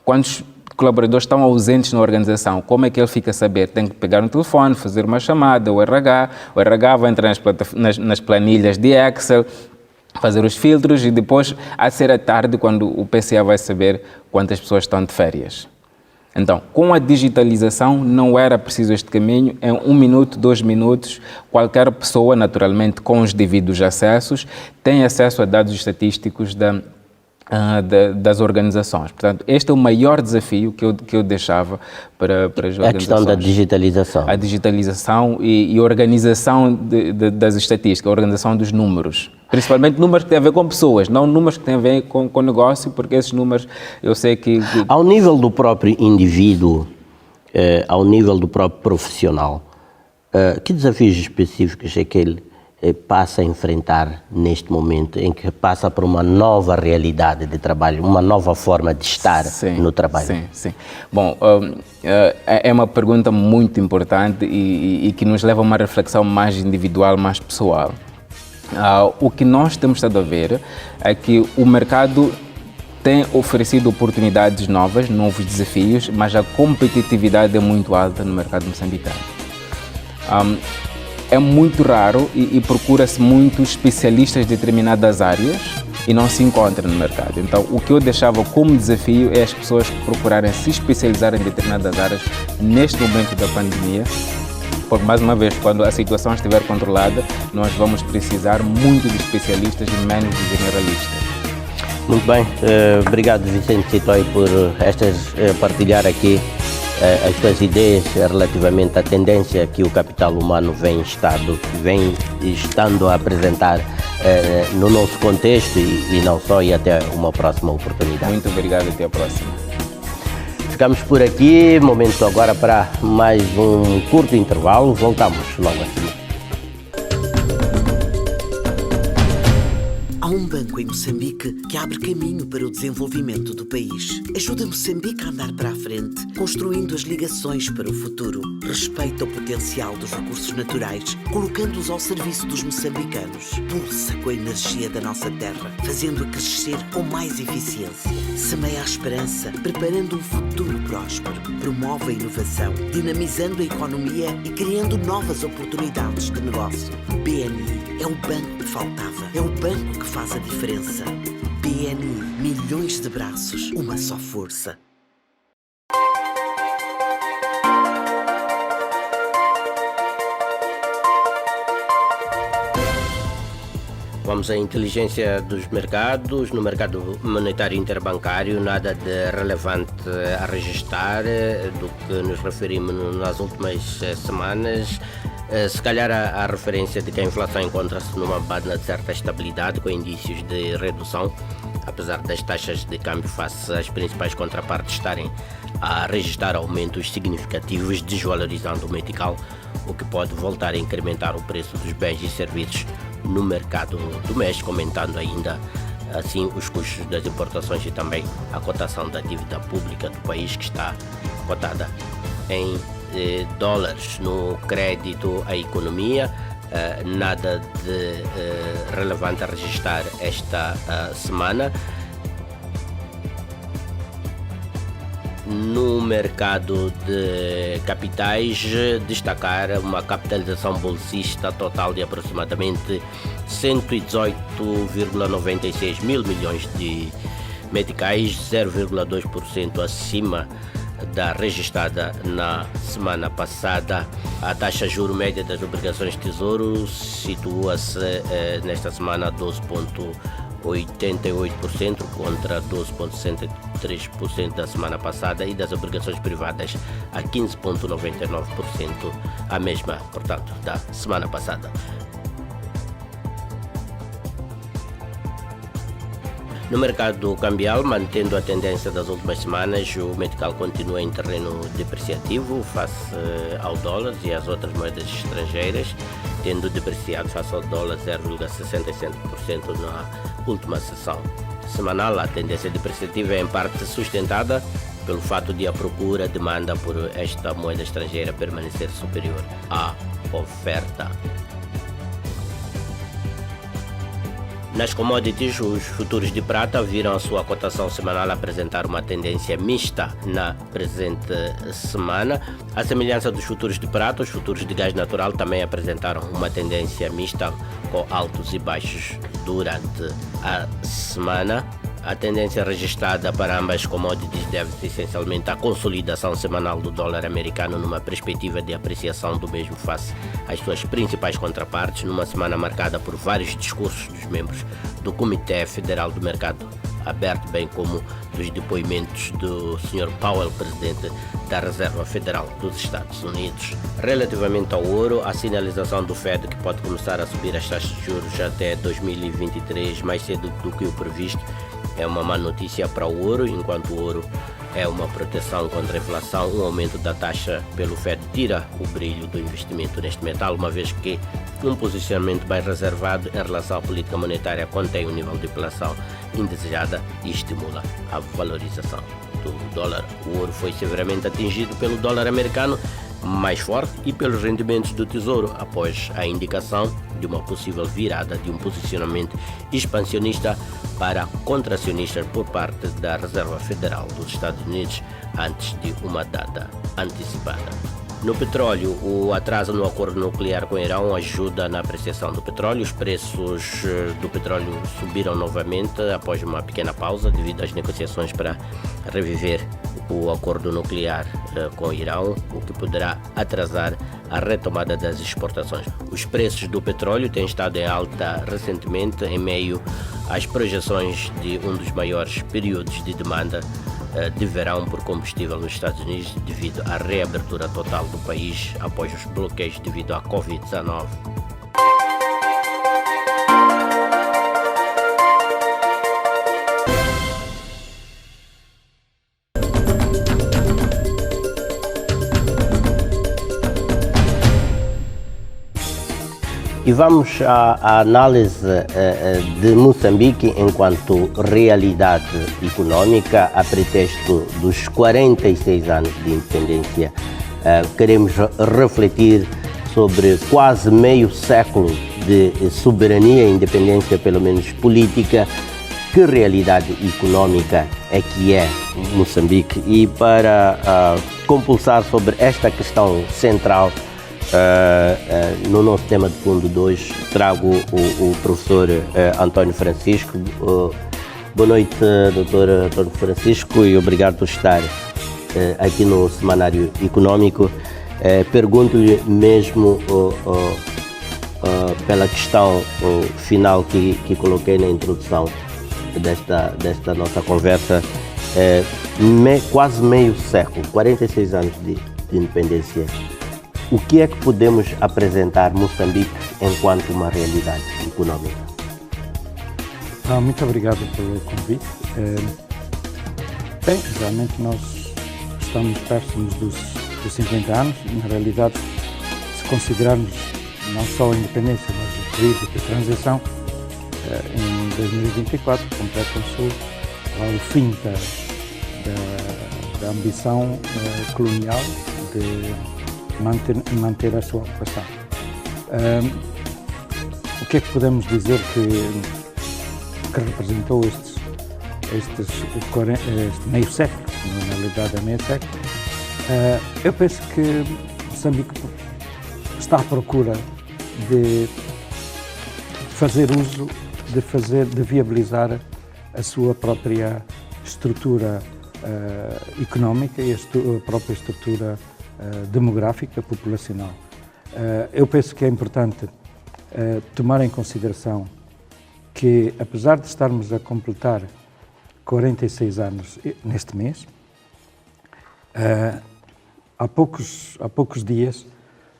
Speaker 10: quantos colaboradores estão ausentes na organização, como é que ele fica a saber? Tem que pegar um telefone, fazer uma chamada, o RH vai entrar nas planilhas de Excel, fazer os filtros e depois, a ser à tarde, quando o PCA vai saber quantas pessoas estão de férias. Então, com a digitalização não era preciso este caminho, em 1 minuto, 2 minutos, qualquer pessoa, naturalmente com os devidos acessos, tem acesso a dados estatísticos das organizações. Portanto, este é o maior desafio que eu deixava para as organizações.
Speaker 2: A questão da digitalização.
Speaker 10: A digitalização e organização das estatísticas, a organização dos números. Principalmente números que têm a ver com pessoas, não números que têm a ver com negócio, porque esses números eu sei que...
Speaker 2: Ao nível do próprio indivíduo, ao nível do próprio profissional, que desafios específicos é que ele passa a enfrentar neste momento em que passa por uma nova realidade de trabalho, uma nova forma de estar no trabalho?
Speaker 10: Sim. Bom, é uma pergunta muito importante e que nos leva a uma reflexão mais individual, mais pessoal. O que nós temos estado a ver é que o mercado tem oferecido oportunidades novas, novos desafios, mas a competitividade é muito alta no mercado moçambicano. É muito raro e procura-se muito especialistas de determinadas áreas e não se encontra no mercado. Então, o que eu deixava como desafio é as pessoas procurarem se especializar em determinadas áreas neste momento da pandemia, porque, mais uma vez, quando a situação estiver controlada, nós vamos precisar muito de especialistas e menos de generalistas.
Speaker 2: Muito bem. Obrigado, Vicente Citoi, por partilhar aqui as suas ideias relativamente à tendência que o capital humano vem estando a apresentar no nosso contexto e não só, e até uma próxima oportunidade.
Speaker 10: Muito obrigado, até a próxima.
Speaker 2: Ficamos por aqui, momento agora para mais um curto intervalo, voltamos logo a seguir.
Speaker 8: Há um banco em Moçambique que abre caminho para o desenvolvimento do país. Ajuda Moçambique a andar para a frente, construindo as ligações para o futuro. Respeita o potencial dos recursos naturais, colocando-os ao serviço dos moçambicanos. Pulsa com a energia da nossa terra, fazendo-a crescer com mais eficiência. Semeia a esperança, preparando um futuro próspero. Promove a inovação, dinamizando a economia e criando novas oportunidades de negócio. BNI é o banco que faltava. É o banco que faz a diferença. BNI, milhões de braços, uma só força.
Speaker 2: Vamos à inteligência dos mercados. No mercado monetário interbancário, nada de relevante a registrar do que nos referimos nas últimas semanas. Se calhar a referência de que a inflação encontra-se numa página de certa estabilidade, com indícios de redução, apesar das taxas de câmbio face às principais contrapartes estarem a registrar aumentos significativos, desvalorizando o metical, o que pode voltar a incrementar o preço dos bens e serviços no mercado doméstico, aumentando ainda assim os custos das importações e também a cotação da dívida pública do país, que está cotada em dólares. No crédito à economia, nada de relevante a registrar esta semana. No mercado de capitais, destacar uma capitalização bolsista total de aproximadamente 118,96 mil milhões de meticais, 0,2% acima da registrada na semana passada. A taxa juro média das obrigações de tesouro situa-se nesta semana a 12,88% contra 12,63% da semana passada, e das obrigações privadas a 15,99%, a mesma, portanto, da semana passada. No mercado cambial, mantendo a tendência das últimas semanas, o metical continua em terreno depreciativo face ao dólar e às outras moedas estrangeiras, tendo depreciado face ao dólar 0,67% na última sessão semanal. A tendência depreciativa é em parte sustentada pelo fato de a demanda por esta moeda estrangeira permanecer superior à oferta. Nas commodities, os futuros de prata viram a sua cotação semanal apresentar uma tendência mista na presente semana. À semelhança dos futuros de prata, os futuros de gás natural também apresentaram uma tendência mista, com altos e baixos durante a semana. A tendência registrada para ambas as commodities deve-se essencialmente à consolidação semanal do dólar americano, numa perspectiva de apreciação do mesmo face às suas principais contrapartes, numa semana marcada por vários discursos dos membros do Comitê Federal do Mercado Aberto, bem como dos depoimentos do Sr. Powell, presidente da Reserva Federal dos Estados Unidos. Relativamente ao ouro, a sinalização do Fed que pode começar a subir as taxas de juros até 2023 mais cedo do que o previsto é uma má notícia para o ouro. Enquanto o ouro é uma proteção contra a inflação, um aumento da taxa pelo Fed tira o brilho do investimento neste metal, uma vez que um posicionamento mais reservado em relação à política monetária contém o nível de inflação indesejada e estimula a valorização do dólar. O ouro foi severamente atingido pelo dólar americano mais forte e pelos rendimentos do Tesouro, após a indicação de uma possível virada de um posicionamento expansionista para contracionista por parte da Reserva Federal dos Estados Unidos antes de uma data antecipada. No petróleo, o atraso no acordo nuclear com o Irão ajuda na apreciação do petróleo. Os preços do petróleo subiram novamente após uma pequena pausa devido às negociações para reviver o acordo nuclear com o Irão, o que poderá atrasar a retomada das exportações. Os preços do petróleo têm estado em alta recentemente, em meio às projeções de um dos maiores períodos de demanda de verão por combustível nos Estados Unidos, devido à reabertura total do país após os bloqueios devido à Covid-19. E vamos à análise de Moçambique enquanto realidade econômica, a pretexto dos 46 anos de independência. Queremos refletir sobre quase meio século de soberania e independência, pelo menos política. Que realidade econômica é que é Moçambique? E para compulsar sobre esta questão central, no nosso tema de fundo de hoje, trago o professor António Francisco. Boa noite, doutor António Francisco, e obrigado por estar aqui no Semanário Econômico. Pergunto-lhe mesmo pela questão final que coloquei na introdução desta nossa conversa. Quase meio século, 46 anos de independência. o que é que podemos apresentar Moçambique enquanto uma realidade econômica?
Speaker 11: Muito obrigado pelo convite. Bem, realmente nós estamos próximos dos 50 anos. Na realidade, se considerarmos não só a independência, mas o período de transição, em 2024 completa-se o fim da ambição colonial de manter a sua ocupação. O que é que podemos dizer que representou este meio século, na realidade é meio século? Eu penso que Moçambique está à procura de fazer uso, de viabilizar a sua própria estrutura económica e a própria estrutura demográfica, populacional. Eu penso que é importante tomar em consideração que, apesar de estarmos a completar 46 anos neste mês, há poucos dias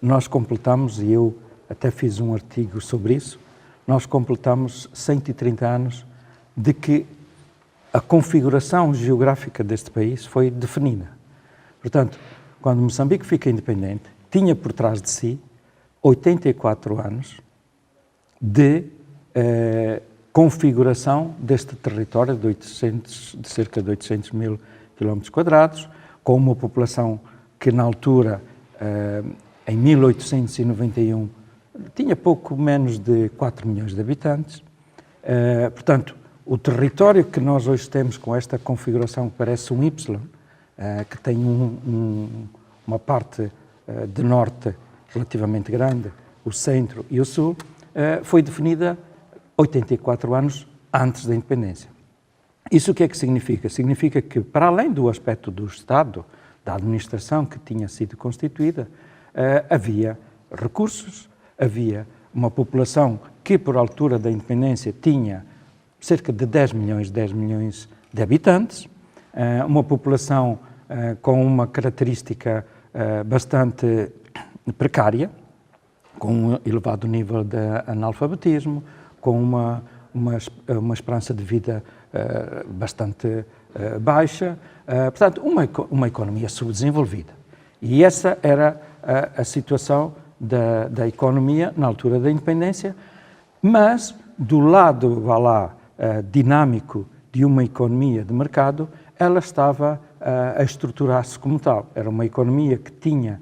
Speaker 11: nós completamos, e eu até fiz um artigo sobre isso, nós completamos 130 anos de que a configuração geográfica deste país foi definida. Portanto, quando Moçambique fica independente, tinha por trás de si 84 anos de configuração deste território de cerca de 800 mil km², com uma população que na altura, em 1891, tinha pouco menos de 4 milhões de habitantes. Portanto, o território que nós hoje temos com esta configuração que parece um Y, que tem uma parte de norte relativamente grande, o centro e o sul, foi definida 84 anos antes da independência. Isso o que é que significa? Significa que, para além do aspecto do Estado, da administração que tinha sido constituída, havia recursos, havia uma população que, por altura da independência, tinha cerca de 10 milhões de habitantes, uma população com uma característica bastante precária, com um elevado nível de analfabetismo, com uma esperança de vida bastante baixa, portanto, uma economia subdesenvolvida. E essa era a situação da economia na altura da independência, mas do lado, vá lá, dinâmico de uma economia de mercado, ela estava a estruturar-se como tal. Era uma economia que tinha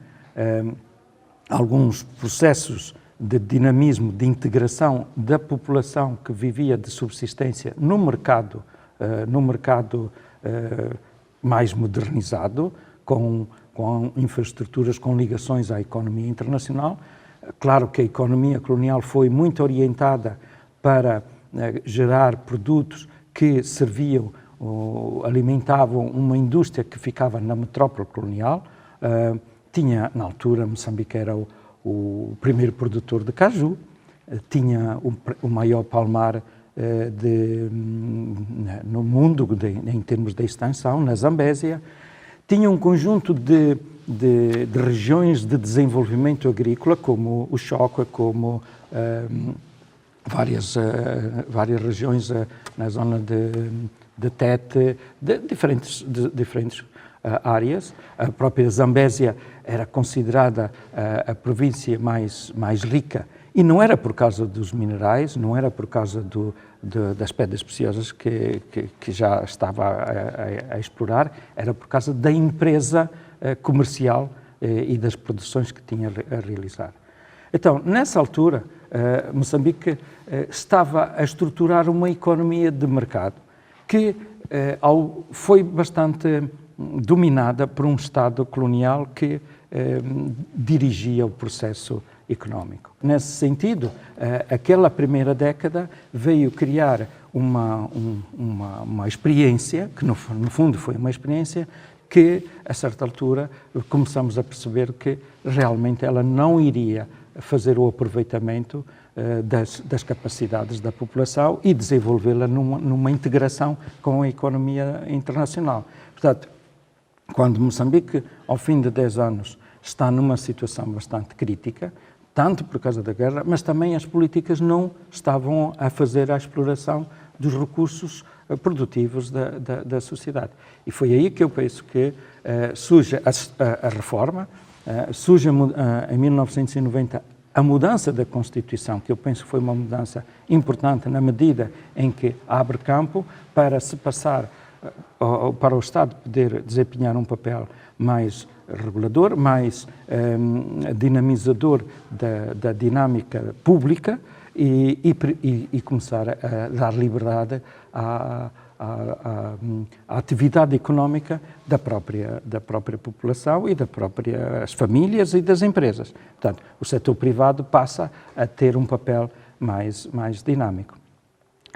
Speaker 11: alguns processos de dinamismo, de integração da população que vivia de subsistência no mercado mais modernizado, com infraestruturas, com ligações à economia internacional. Claro que a economia colonial foi muito orientada para gerar produtos que serviam, alimentavam uma indústria que ficava na metrópole colonial. Tinha, na altura, Moçambique era o primeiro produtor de caju, tinha o maior palmar no mundo em termos de extensão, na Zambésia, tinha um conjunto de regiões de desenvolvimento agrícola, como o Chocó, como várias regiões na zona de Tete, de diferentes áreas. A própria Zambésia era considerada a província mais rica, e não era por causa dos minerais, não era por causa das pedras preciosas que já estava a explorar, era por causa da empresa comercial e das produções que tinha a realizar. Então, nessa altura, Moçambique estava a estruturar uma economia de mercado que foi bastante dominada por um Estado colonial que dirigia o processo económico. Nesse sentido, aquela primeira década veio criar uma experiência, que no fundo foi uma experiência que, a certa altura, começamos a perceber que realmente ela não iria fazer o aproveitamento das capacidades da população e desenvolvê-la numa integração com a economia internacional. Portanto, quando Moçambique, ao fim de 10 anos, está numa situação bastante crítica, tanto por causa da guerra, mas também as políticas não estavam a fazer a exploração dos recursos produtivos da sociedade. E foi aí que eu penso que surge a reforma, surge em 1990 a mudança da Constituição, que eu penso que foi uma mudança importante na medida em que abre campo para se passar, para o Estado poder desempenhar um papel mais regulador, mais dinamizador da dinâmica pública e começar a dar liberdade à atividade económica da própria população e das próprias famílias e das empresas. Portanto, o setor privado passa a ter um papel mais dinâmico.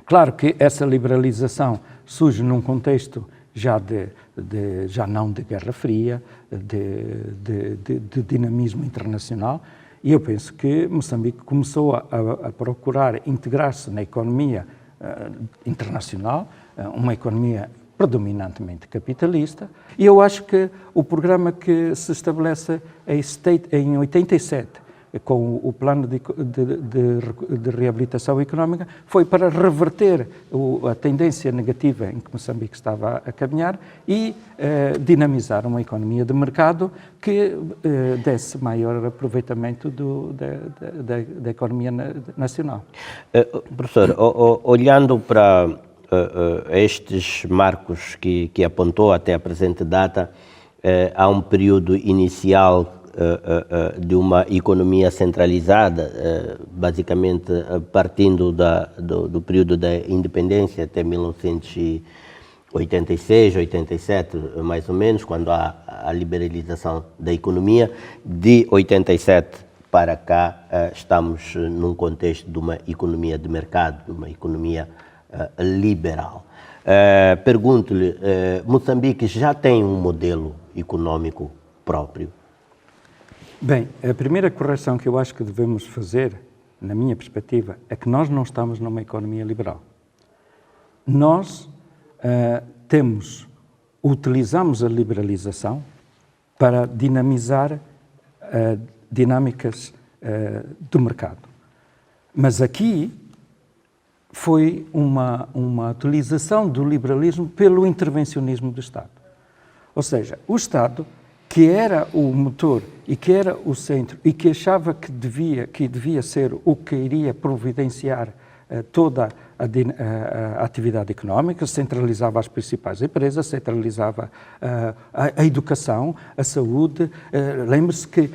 Speaker 11: Claro que essa liberalização surge num contexto já não de Guerra Fria, de dinamismo internacional, e eu penso que Moçambique começou a procurar integrar-se na economia internacional, uma economia predominantemente capitalista, e eu acho que o programa que se estabelece em 87, com o plano de reabilitação económica, foi para reverter a tendência negativa em que Moçambique estava a caminhar e dinamizar uma economia de mercado que desse maior aproveitamento da economia nacional.
Speaker 2: Professor, olhando para estes marcos que apontou até a presente data, há um período inicial de uma economia centralizada, basicamente partindo do período da independência até 1986, 87, mais ou menos, quando há a liberalização da economia. De 87 para cá, estamos num contexto de uma economia de mercado, de uma economia liberal. Pergunto-lhe, Moçambique já tem um modelo econômico próprio?
Speaker 11: Bem, a primeira correção que eu acho que devemos fazer, na minha perspectiva, é que nós não estamos numa economia liberal. Nós utilizamos a liberalização para dinamizar dinâmicas do mercado. Mas aqui foi uma utilização do liberalismo pelo intervencionismo do Estado. Ou seja, o Estado, que era o motor e que era o centro e que achava que devia ser o que iria providenciar toda a atividade económica, centralizava as principais empresas, centralizava a educação, a saúde. Lembre-se que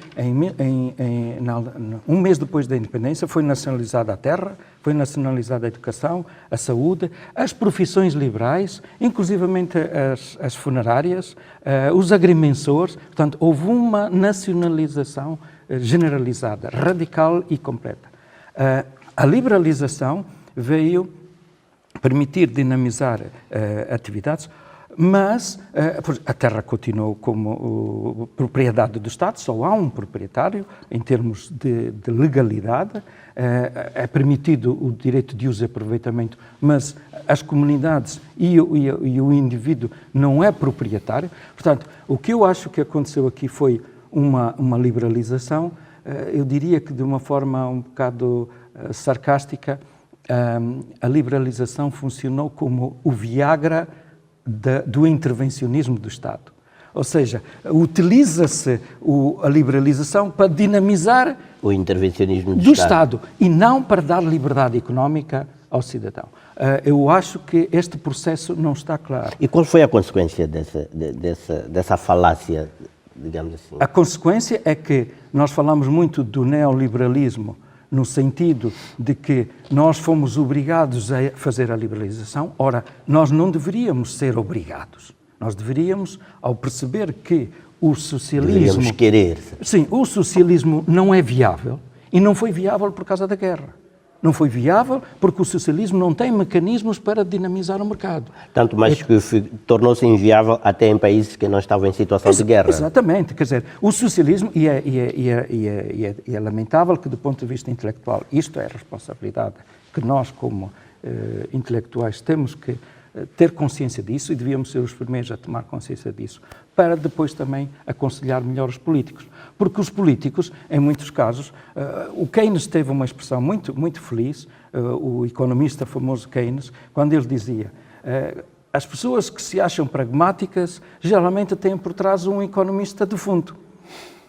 Speaker 11: um mês depois da independência foi nacionalizada a terra, foi nacionalizada a educação, a saúde, as profissões liberais, inclusivamente as funerárias, os agrimensores. Portanto, houve uma nacionalização generalizada, radical e completa. A liberalização veio permitir dinamizar atividades, mas a terra continuou como propriedade do Estado, só há um proprietário em termos de legalidade, é permitido o direito de uso e aproveitamento, mas as comunidades e o indivíduo não é proprietário. Portanto, o que eu acho que aconteceu aqui foi uma liberalização, eu diria que de uma forma um bocado sarcástica. A liberalização funcionou como o Viagra do intervencionismo do Estado. Ou seja, utiliza-se a liberalização para dinamizar
Speaker 2: o intervencionismo
Speaker 11: do Estado e não para dar liberdade económica ao cidadão. Eu acho que este processo não está claro.
Speaker 2: E qual foi a consequência dessa falácia, digamos assim?
Speaker 11: A consequência é que nós falamos muito do neoliberalismo no sentido de que nós fomos obrigados a fazer a liberalização. Ora, nós não deveríamos ser obrigados. Nós deveríamos, ao perceber que o socialismo...
Speaker 2: Deveríamos querer.
Speaker 11: Sim, o socialismo não é viável e não foi viável por causa da guerra. Não foi viável porque o socialismo não tem mecanismos para dinamizar o mercado. Tanto mais que
Speaker 2: tornou-se inviável até em países que não estavam em situação de guerra.
Speaker 11: Exatamente. Quer dizer, o socialismo, e é lamentável que do ponto de vista intelectual, isto é a responsabilidade que nós como intelectuais temos que ter consciência disso e devíamos ser os primeiros a tomar consciência disso, para depois também aconselhar melhor os políticos. Porque os políticos, em muitos casos, o Keynes teve uma expressão muito, muito feliz, o economista famoso Keynes, quando ele dizia: as pessoas que se acham pragmáticas geralmente têm por trás um economista defunto,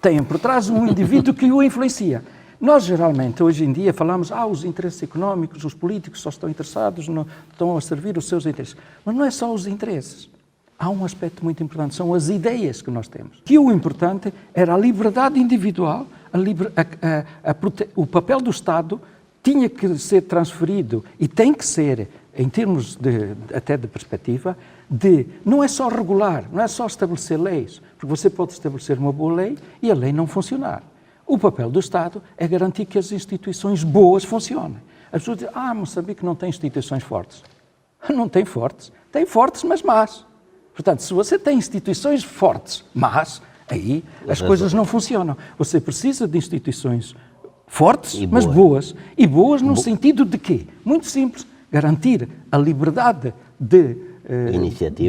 Speaker 11: têm por trás um indivíduo que o influencia. Nós, geralmente, hoje em dia, falamos os interesses económicos, os políticos só estão interessados, estão a servir os seus interesses. Mas não é só os interesses. Há um aspecto muito importante, são as ideias que nós temos. Que o importante era a liberdade individual, o papel do Estado tinha que ser transferido e tem que ser, em termos até de perspectiva, não é só regular, não é só estabelecer leis, porque você pode estabelecer uma boa lei e a lei não funcionar. O papel do Estado é garantir que as instituições boas funcionem. As pessoas dizem: Moçambique não tem instituições fortes. Não tem fortes, mas más. Portanto, se você tem instituições fortes, mas aí as coisas não funcionam. Você precisa de instituições fortes, mas boas. E boas no sentido de quê? Muito simples. Garantir a liberdade de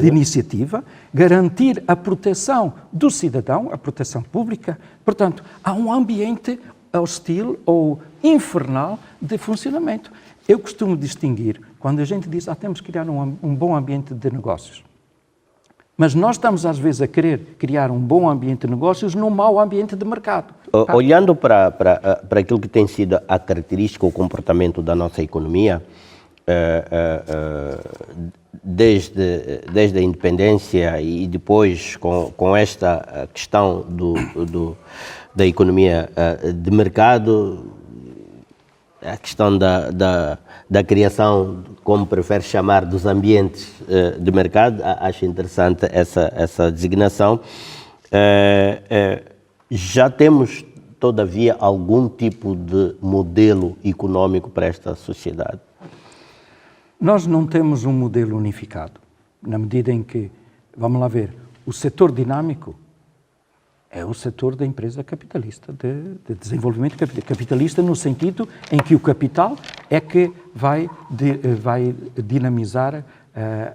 Speaker 11: iniciativa, garantir a proteção do cidadão, a proteção pública. Portanto, há um ambiente hostil ou infernal de funcionamento. Eu costumo distinguir, quando a gente diz temos que criar um bom ambiente de negócios. Mas nós estamos, às vezes, a querer criar um bom ambiente de negócios num mau ambiente de mercado.
Speaker 2: Olhando para aquilo que tem sido a característica, o comportamento da nossa economia, desde a independência e depois com esta questão da economia de mercado, a questão da criação, como prefere chamar, dos ambientes de mercado, acho interessante essa designação. Já temos, todavia, algum tipo de modelo econômico para esta sociedade?
Speaker 11: Nós não temos um modelo unificado, na medida em que, vamos lá ver, o setor dinâmico é o setor da empresa capitalista, de desenvolvimento capitalista, no sentido em que o capital é que vai dinamizar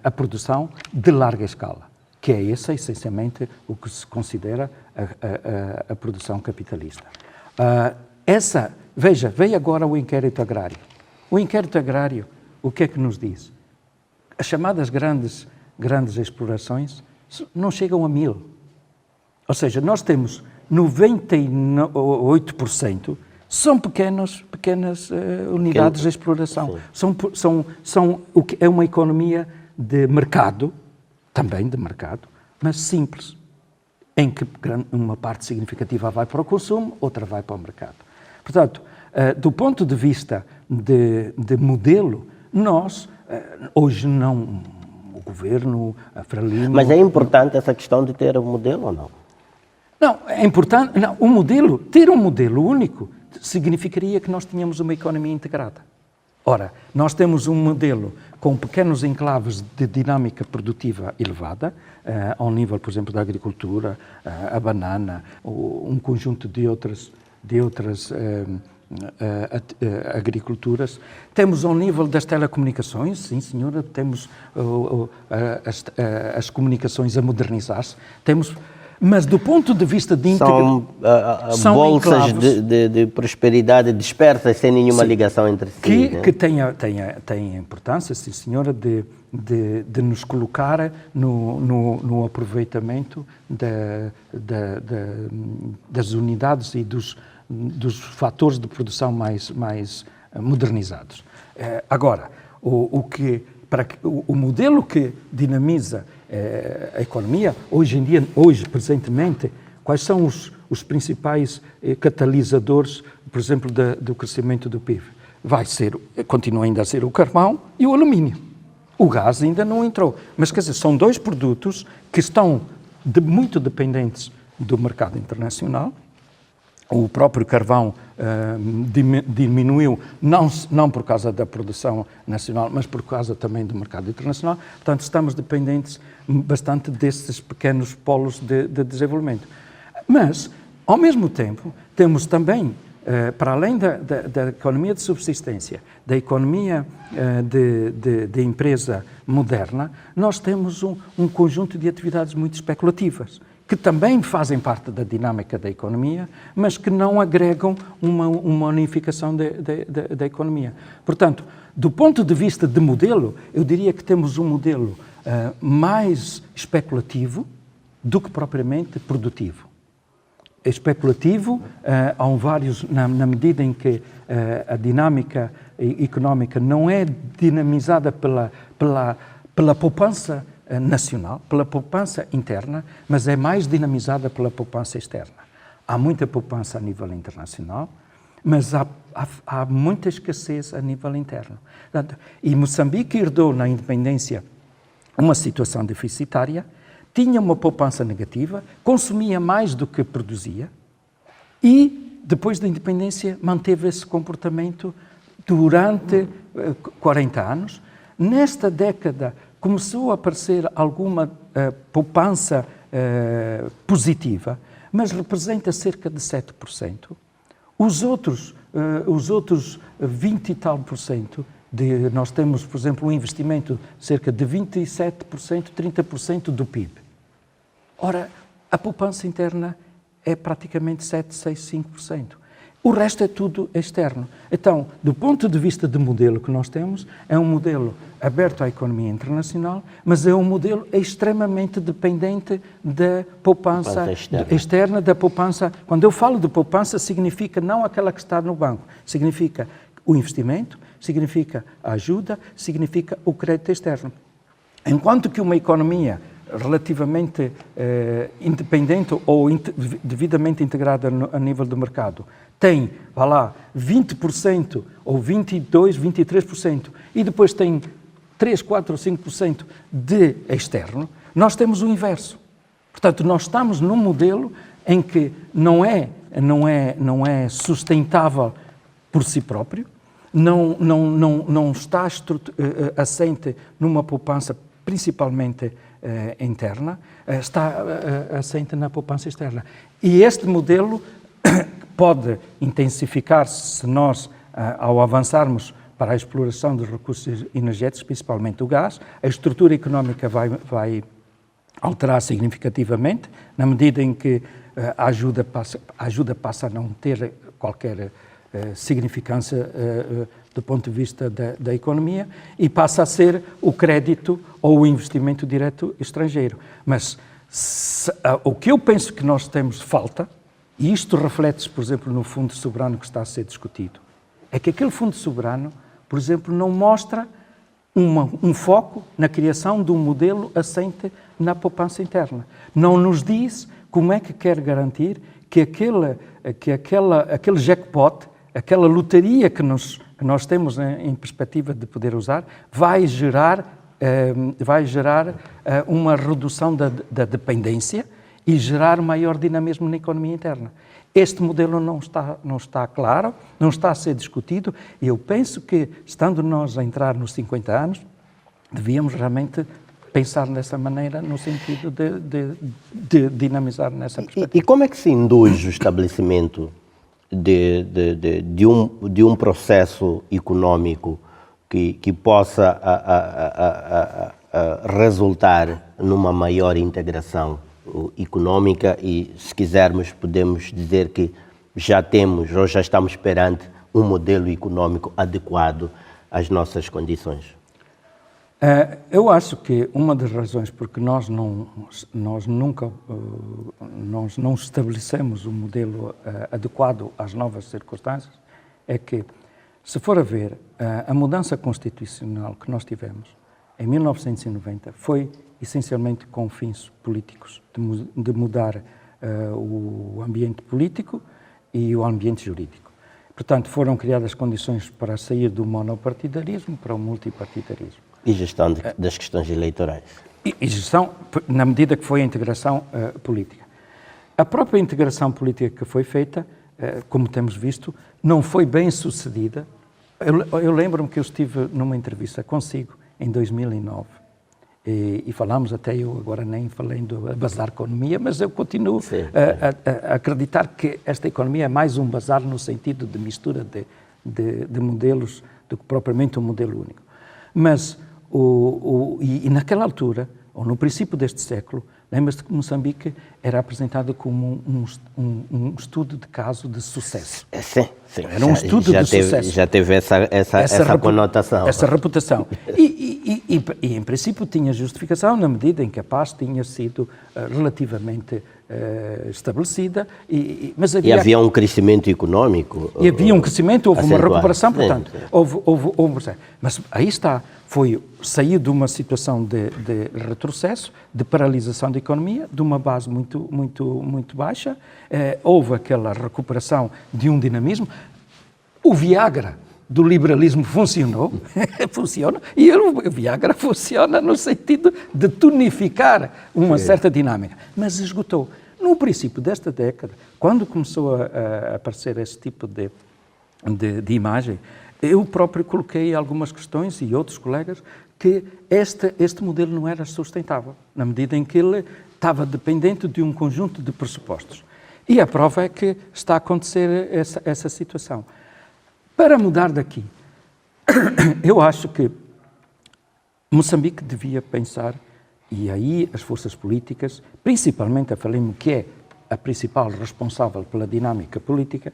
Speaker 11: a produção de larga escala, que é essa, essencialmente, o que se considera a produção capitalista. Veja, veio agora o inquérito agrário. O inquérito agrário, o que é que nos diz? As chamadas grandes explorações não chegam a 1000. Ou seja, nós temos 98% são pequenas unidades de exploração. É uma economia de mercado, também de mercado, mas simples, em que uma parte significativa vai para o consumo, outra vai para o mercado. Portanto, do ponto de vista de modelo, nós, hoje não, o governo, a Frelimo...
Speaker 2: Mas é importante essa questão de ter um modelo ou não?
Speaker 11: Não, é importante... Não, ter um modelo único significaria que nós tínhamos uma economia integrada. Ora, nós temos um modelo com pequenos enclaves de dinâmica produtiva elevada, ao nível, por exemplo, da agricultura, a banana, um conjunto de outras agriculturas. Temos ao nível das telecomunicações, sim senhora, temos as comunicações a modernizar-se, mas do ponto de vista de
Speaker 2: são bolsas de prosperidade dispersas, sem nenhuma ligação entre si.
Speaker 11: Que tem importância, sim senhora, de nos colocar no aproveitamento das unidades e dos fatores de produção mais modernizados. Agora, o modelo que dinamiza a economia, hoje, presentemente, quais são os principais catalisadores, por exemplo, do crescimento do PIB? Continua ainda a ser o carvão e o alumínio. O gás ainda não entrou. Mas, quer dizer, são dois produtos que estão muito dependentes do mercado internacional. O próprio carvão diminuiu, não por causa da produção nacional, mas por causa também do mercado internacional. Portanto, estamos dependentes bastante desses pequenos polos de desenvolvimento. Mas, ao mesmo tempo, temos também para além da economia de subsistência, da economia de empresa moderna, nós temos um conjunto de atividades muito especulativas, que também fazem parte da dinâmica da economia, mas que não agregam uma unificação da economia. Portanto, do ponto de vista de modelo, eu diria que temos um modelo mais especulativo do que propriamente produtivo. Especulativo, na medida em que a dinâmica económica não é dinamizada pela poupança nacional, pela poupança interna, mas é mais dinamizada pela poupança externa. Há muita poupança a nível internacional, mas há muita escassez a nível interno. E Moçambique herdou na independência uma situação deficitária, tinha uma poupança negativa, consumia mais do que produzia e, depois da independência, manteve esse comportamento durante 40 anos. Nesta década, começou a aparecer alguma poupança positiva, mas representa cerca de 7%. Os outros 20 e tal por cento, nós temos, por exemplo, um investimento de cerca de 27%, 30% do PIB. Ora, a poupança interna é praticamente 7, 6, 5%. O resto é tudo externo. Então, do ponto de vista de modelo que nós temos, é um modelo aberto à economia internacional, mas é um modelo extremamente dependente da poupança externa, da poupança. Quando eu falo de poupança, significa não aquela que está no banco, significa o investimento, significa a ajuda, significa o crédito externo. Enquanto que uma economia relativamente independente ou devidamente integrada a nível do mercado tem, vá lá, 20% ou 22%, 23% e depois tem 3, 4 ou 5% de externo, nós temos o inverso. Portanto, nós estamos num modelo em que não é sustentável por si próprio, não está assente numa poupança principalmente interna, está assente na poupança externa. E este modelo pode intensificar-se se nós, ao avançarmos para a exploração dos recursos energéticos, principalmente o gás, a estrutura económica vai alterar significativamente, na medida em que a ajuda passa a não ter qualquer significância do ponto de vista da economia e passa a ser o crédito ou o investimento direto estrangeiro. Mas o que eu penso que nós temos falta, e isto reflete-se, por exemplo, no fundo soberano que está a ser discutido, é que aquele fundo soberano, por exemplo, não mostra um foco na criação de um modelo assente na poupança interna. Não nos diz como é que quer garantir que aquele jackpot, aquela lotaria que nós temos em perspectiva de poder usar, vai gerar uma redução da dependência e gerar maior dinamismo na economia interna. Este modelo não está claro, não está a ser discutido e eu penso que, estando nós a entrar nos 50 anos, devíamos realmente pensar dessa maneira no sentido de dinamizar nessa perspectiva.
Speaker 2: E como é que se induz o estabelecimento de um processo econômico que possa resultar numa maior integração econômica e, se quisermos, podemos dizer que já temos ou já estamos perante um modelo econômico adequado às nossas condições?
Speaker 11: Eu acho que uma das razões porque nós não estabelecemos um modelo adequado às novas circunstâncias é que, se for a ver, a mudança constitucional que nós tivemos em 1990 foi essencialmente com fins políticos, de mudar o ambiente político e o ambiente jurídico. Portanto, foram criadas condições para sair do monopartidarismo para o multipartidarismo.
Speaker 2: E gestão das questões eleitorais.
Speaker 11: E gestão, na medida que foi a integração política. A própria integração política que foi feita, como temos visto, não foi bem sucedida. Eu lembro-me que eu estive numa entrevista consigo em 2009 E falamos, até eu agora nem falei do bazar economia, mas eu continuo a acreditar que esta economia é mais um bazar no sentido de mistura de modelos do que propriamente um modelo único. Mas, e naquela altura, ou no princípio deste século, lembra-se que Moçambique era apresentado como um estudo de caso de sucesso.
Speaker 2: Sim.
Speaker 11: Era um estudo de sucesso.
Speaker 2: Já teve essa conotação.
Speaker 11: Essa reputação. E, em princípio, tinha justificação na medida em que a paz tinha sido relativamente estabelecida. Mas
Speaker 2: havia um crescimento económico.
Speaker 11: E havia um crescimento, houve uma recuperação,
Speaker 2: sim,
Speaker 11: portanto, houve um processo. Mas aí está, saiu de uma situação de retrocesso, de paralisação da economia, de uma base muito baixa, houve aquela recuperação de um dinamismo. O Viagra do liberalismo funcionou, e o Viagra funciona no sentido de tonificar uma certa dinâmica, mas esgotou. No princípio desta década, quando começou a aparecer esse tipo de imagem, eu próprio coloquei algumas questões, e outros colegas, que este modelo não era sustentável, na medida em que ele estava dependente de um conjunto de pressupostos. E a prova é que está a acontecer essa situação. Para mudar daqui, eu acho que Moçambique devia pensar, e aí as forças políticas, principalmente a FRELIMO, que é a principal responsável pela dinâmica política,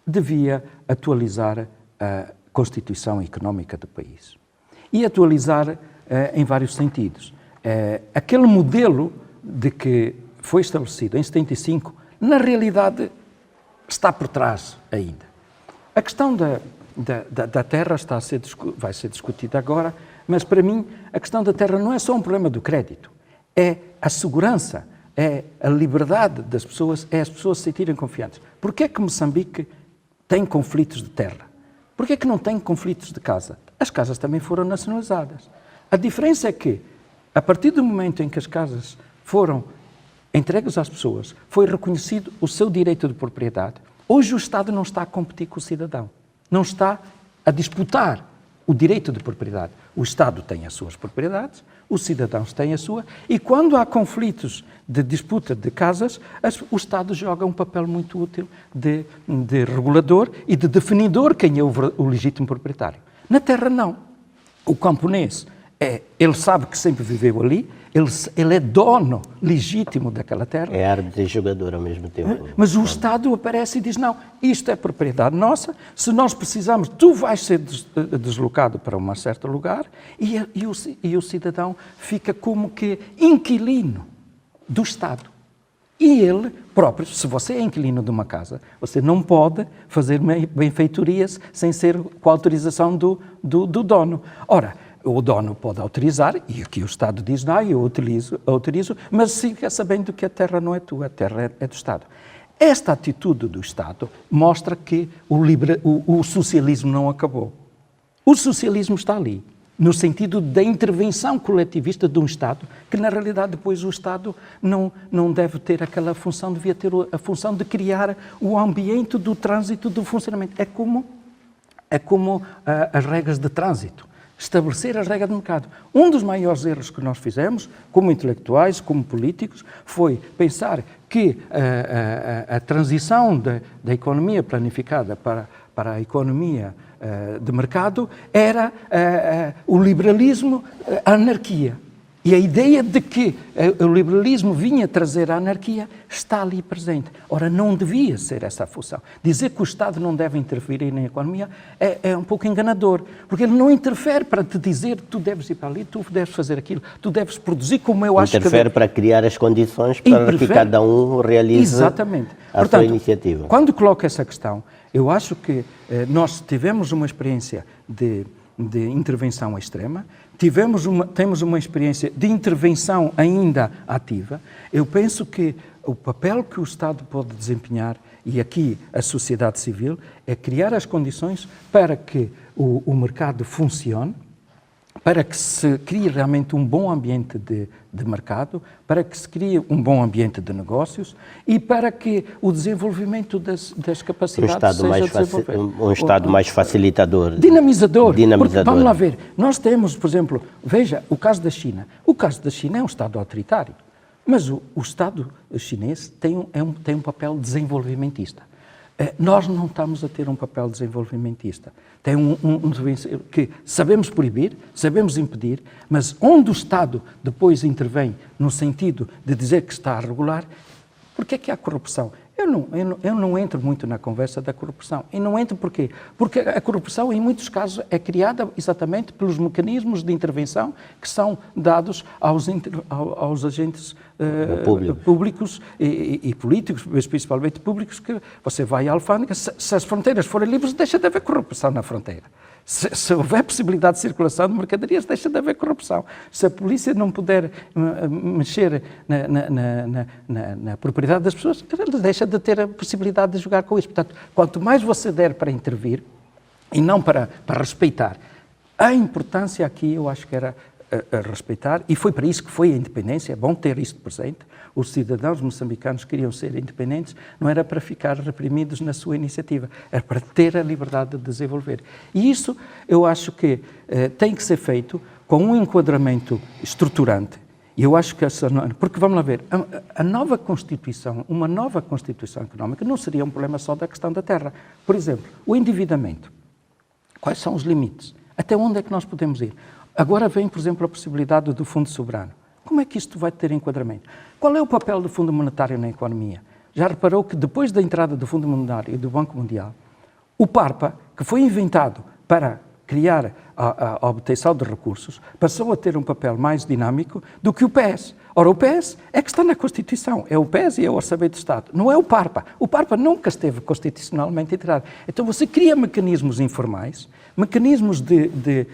Speaker 11: devia atualizar a Constituição Económica do país. E atualizar em vários sentidos. Aquele modelo de que foi estabelecido em 75, na realidade, está por trás ainda. A questão da terra vai ser discutida agora, mas para mim a questão da terra não é só um problema do crédito, é a segurança, é a liberdade das pessoas, é as pessoas se sentirem confiantes. Porquê é que Moçambique tem conflitos de terra? Porquê é que não tem conflitos de casa? As casas também foram nacionalizadas. A diferença é que, a partir do momento em que as casas foram entregues às pessoas, foi reconhecido o seu direito de propriedade. Hoje o Estado não está a competir com o cidadão, não está a disputar o direito de propriedade. O Estado tem as suas propriedades, os cidadãos têm a sua, e quando há conflitos de disputa de casas, o Estado joga um papel muito útil de regulador e de definidor quem é o legítimo proprietário. Na terra não. O camponês, ele sabe que sempre viveu ali, ele é dono legítimo daquela terra.
Speaker 2: É árbitro e jogador ao mesmo tempo.
Speaker 11: Mas o Estado aparece e diz, não, isto é propriedade nossa, se nós precisarmos, tu vais ser deslocado para um certo lugar, e o cidadão fica como que inquilino do Estado. E ele próprio, se você é inquilino de uma casa, você não pode fazer benfeitorias sem ser com a autorização do dono. Ora, o dono pode autorizar, e aqui o Estado diz, não, eu autorizo, mas fica sabendo que a terra não é tua, a terra é do Estado. Esta atitude do Estado mostra que o socialismo não acabou. O socialismo está ali, no sentido da intervenção coletivista de um Estado, que na realidade depois o Estado não deve ter aquela função, devia ter a função de criar o ambiente do trânsito, do funcionamento. É como as regras de trânsito. Estabelecer as regras do mercado. Um dos maiores erros que nós fizemos, como intelectuais, como políticos, foi pensar que a transição da economia planificada para a economia de mercado era o liberalismo, a anarquia. E a ideia de que o liberalismo vinha trazer a anarquia está ali presente. Ora, não devia ser essa a função. Dizer que o Estado não deve interferir na economia é um pouco enganador, porque ele não interfere para te dizer tu deves ir para ali, tu deves fazer aquilo, tu deves produzir como eu acho que...
Speaker 2: Interfere para criar as condições para que cada um realize sua iniciativa.
Speaker 11: Quando coloco essa questão, eu acho que nós tivemos uma experiência de intervenção extrema, temos uma experiência de intervenção ainda ativa. Eu penso que o papel que o Estado pode desempenhar, e aqui a sociedade civil, é criar as condições para que o mercado funcione para que se crie realmente um bom ambiente de mercado, para que se crie um bom ambiente de negócios e para que o desenvolvimento das capacidades seja desenvolvido.
Speaker 2: Um Estado mais facilitador.
Speaker 11: Dinamizador. Porque, vamos lá ver, nós temos, por exemplo, veja, o caso da China. O caso da China é um Estado autoritário, mas o Estado chinês tem um papel desenvolvimentista. Nós não estamos a ter um papel desenvolvimentista. Tem que sabemos proibir, sabemos impedir, mas onde o Estado depois intervém no sentido de dizer que está a regular, porque é que há corrupção? Eu não entro muito na conversa da corrupção. E não entro porquê? Porque a corrupção, em muitos casos, é criada exatamente pelos mecanismos de intervenção que são dados aos agentes públicos e políticos, mas principalmente públicos, que você vai à alfândega, se as fronteiras forem livres, deixa de haver corrupção na fronteira. Se houver possibilidade de circulação de mercadorias, deixa de haver corrupção. Se a polícia não puder mexer na propriedade das pessoas, ela deixa de ter a possibilidade de jogar com isso. Portanto, quanto mais você der para intervir, e não para respeitar, a importância aqui eu acho que era a respeitar, e foi para isso que foi a independência, é bom ter isto presente. Os cidadãos moçambicanos queriam ser independentes, não era para ficar reprimidos na sua iniciativa, era para ter a liberdade de desenvolver. E isso eu acho que tem que ser feito com um enquadramento estruturante. E eu acho que porque vamos lá ver, a nova Constituição, uma nova Constituição económica não seria um problema só da questão da terra. Por exemplo, o endividamento. Quais são os limites? Até onde é que nós podemos ir? Agora vem, por exemplo, a possibilidade do Fundo Soberano. Como é que isto vai ter enquadramento? Qual é o papel do Fundo Monetário na economia? Já reparou que depois da entrada do Fundo Monetário e do Banco Mundial, o PARPA, que foi inventado para criar a obtenção de recursos, passou a ter um papel mais dinâmico do que o PES. Ora, o PES é que está na Constituição, é o PES e é o Orçamento do Estado, não é o PARPA. O PARPA nunca esteve constitucionalmente integrado. Então você cria mecanismos informais, mecanismos de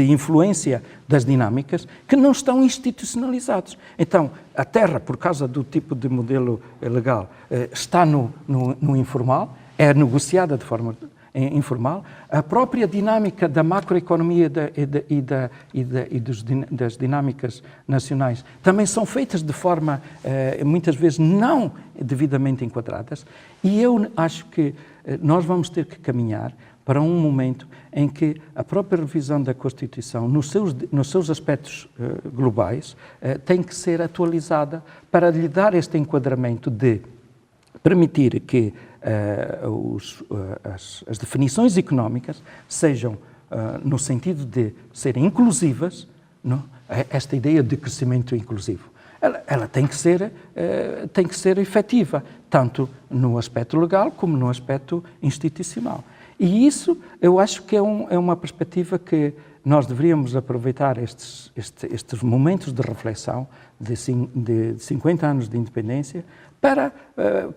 Speaker 11: influência das dinâmicas que não estão institucionalizados. Então, a terra, por causa do tipo de modelo legal, está no informal, é negociada de forma informal, a própria dinâmica da macroeconomia das dinâmicas nacionais também são feitas de forma, muitas vezes, não devidamente enquadradas, e eu acho que nós vamos ter que caminhar para um momento em que a própria revisão da Constituição, nos seus aspectos globais, tem que ser atualizada para lhe dar este enquadramento de permitir que as definições económicas sejam no sentido de serem inclusivas, não? Esta ideia de crescimento inclusivo. Ela tem que ser efetiva, tanto no aspecto legal como no aspecto institucional. E isso, eu acho que é uma perspectiva que nós deveríamos aproveitar estes momentos de reflexão de 50 anos de independência para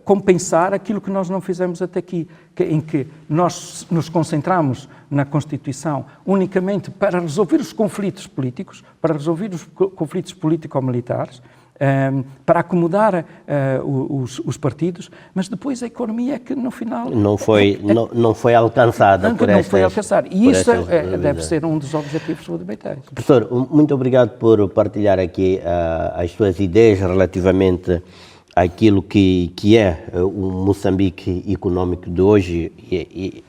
Speaker 11: compensar aquilo que nós não fizemos até aqui, em que nós nos concentramos na Constituição unicamente para resolver os conflitos políticos, para resolver os conflitos político-militares, para acomodar os partidos, mas depois a economia é que no final
Speaker 2: não foi alcançada por
Speaker 11: não foi alcançada. E isso deve ser um dos objetivos fundamentais.
Speaker 2: Professor, muito obrigado por partilhar aqui as suas ideias relativamente àquilo que é o Moçambique económico de hoje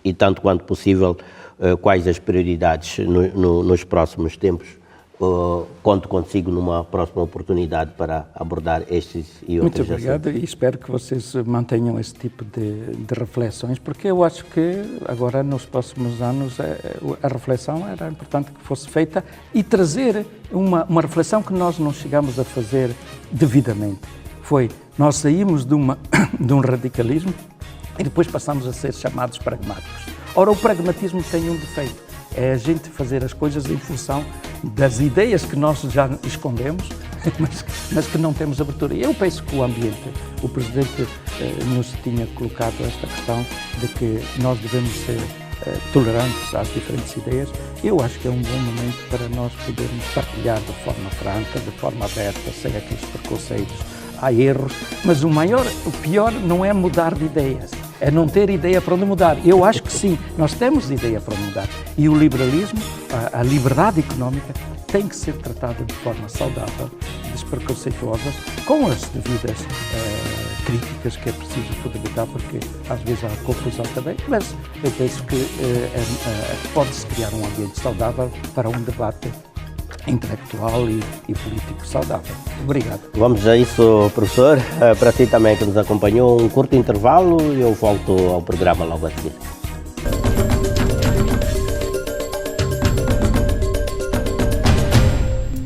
Speaker 2: e tanto quanto possível quais as prioridades nos próximos tempos. Conto consigo numa próxima oportunidade para abordar estes e outros assuntos. Muito obrigado
Speaker 11: e espero que vocês mantenham esse tipo de reflexões, porque eu acho que agora nos próximos anos a reflexão era importante que fosse feita e trazer uma reflexão que nós não chegamos a fazer devidamente. Nós saímos de um radicalismo e depois passamos a ser chamados pragmáticos. Ora, o pragmatismo tem um defeito. É a gente fazer as coisas em função das ideias que nós já escondemos, mas que não temos abertura. Eu penso que o ambiente, o Presidente nos tinha colocado esta questão de que nós devemos ser tolerantes às diferentes ideias. Eu acho que é um bom momento para nós podermos partilhar de forma franca, de forma aberta, sem aqueles preconceitos. Há erros, mas o pior não é mudar de ideias, é não ter ideia para onde mudar. Eu acho que sim, nós temos ideia para onde mudar. E o liberalismo, a liberdade económica, tem que ser tratada de forma saudável, despreconceituosa, com as devidas críticas que é preciso fundamentar, porque às vezes há confusão também, mas eu penso que pode-se criar um ambiente saudável para um debate intelectual e político saudável. Obrigado.
Speaker 2: Vamos a isso, professor. Para si também que nos acompanhou, um curto intervalo e eu volto ao programa logo a seguir.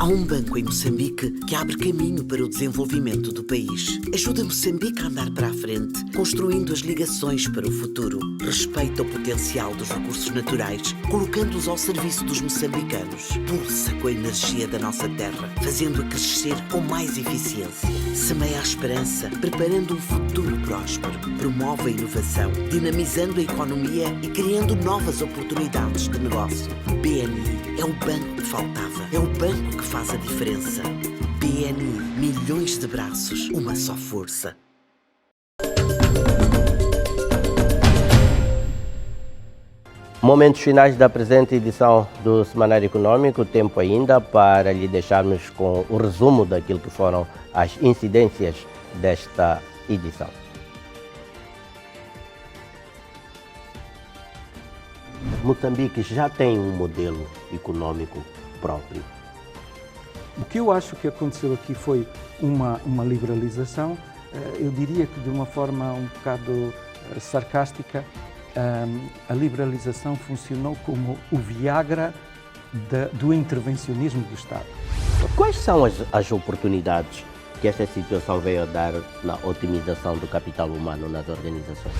Speaker 8: Há um banco em Moçambique que abre caminho para o desenvolvimento do país. Ajuda Moçambique a andar para a frente, construindo as ligações para o futuro. Respeita o potencial dos recursos naturais, colocando-os ao serviço dos moçambicanos. Pulsa com a energia da nossa terra, fazendo-a crescer com mais eficiência. Semeia a esperança, preparando um futuro próspero. Promove a inovação, dinamizando a economia e criando novas oportunidades de negócio. BNI é o banco que faltava. É o banco que faz a diferença. BNI, milhões de braços, uma só força.
Speaker 2: Momentos finais da presente edição do Semanário Econômico, tempo ainda para lhe deixarmos com o resumo daquilo que foram as incidências desta edição. Moçambique já tem um modelo econômico próprio.
Speaker 11: O que eu acho que aconteceu aqui foi uma liberalização, eu diria que de uma forma um bocado sarcástica, a liberalização funcionou como o Viagra do intervencionismo do Estado.
Speaker 2: Quais são as oportunidades que esta situação veio a dar na otimização do capital humano nas organizações?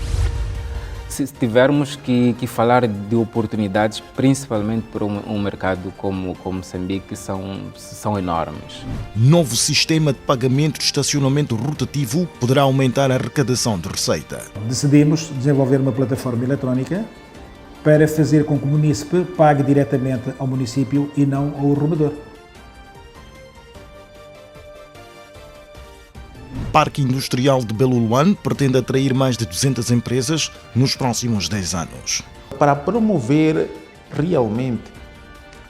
Speaker 10: Se tivermos que falar de oportunidades, principalmente para um mercado como Moçambique, são enormes.
Speaker 3: Novo sistema de pagamento de estacionamento rotativo poderá aumentar a arrecadação de receita.
Speaker 4: Decidimos desenvolver uma plataforma eletrónica para fazer com que o munícipe pague diretamente ao município e não ao arrumador.
Speaker 3: O Parque Industrial de Beluluan pretende atrair mais de 200 empresas nos próximos 10 anos.
Speaker 5: Para promover realmente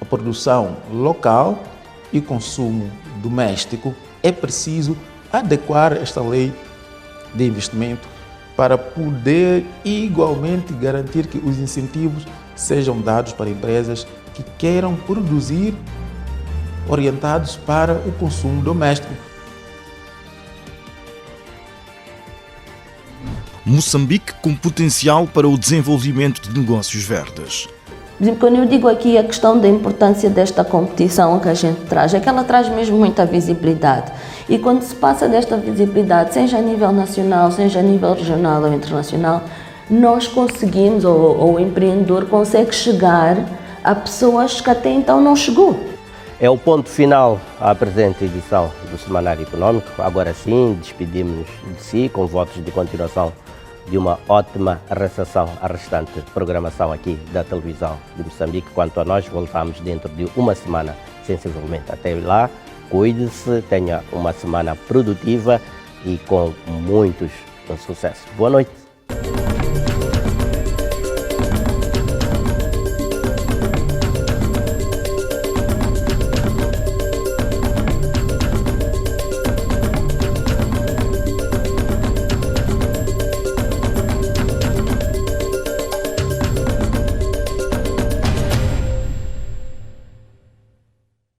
Speaker 5: a produção local e consumo doméstico, é preciso adequar esta lei de investimento para poder igualmente garantir que os incentivos sejam dados para empresas que queiram produzir orientados para o consumo doméstico.
Speaker 3: Moçambique com potencial para o desenvolvimento de negócios verdes.
Speaker 6: Quando eu digo aqui a questão da importância desta competição que a gente traz, é que ela traz mesmo muita visibilidade. E quando se passa desta visibilidade, seja a nível nacional, seja a nível regional ou internacional, nós conseguimos, ou o empreendedor consegue chegar a pessoas que até então não chegou.
Speaker 2: É o ponto final à presente edição do Semanário Econômico. Agora sim, despedimos-nos de si com votos de continuação de uma ótima recepção à restante programação aqui da televisão de Moçambique. Quanto a nós, voltamos dentro de uma semana, sensivelmente. Até lá, cuide-se, tenha uma semana produtiva e com muitos sucessos. Boa noite.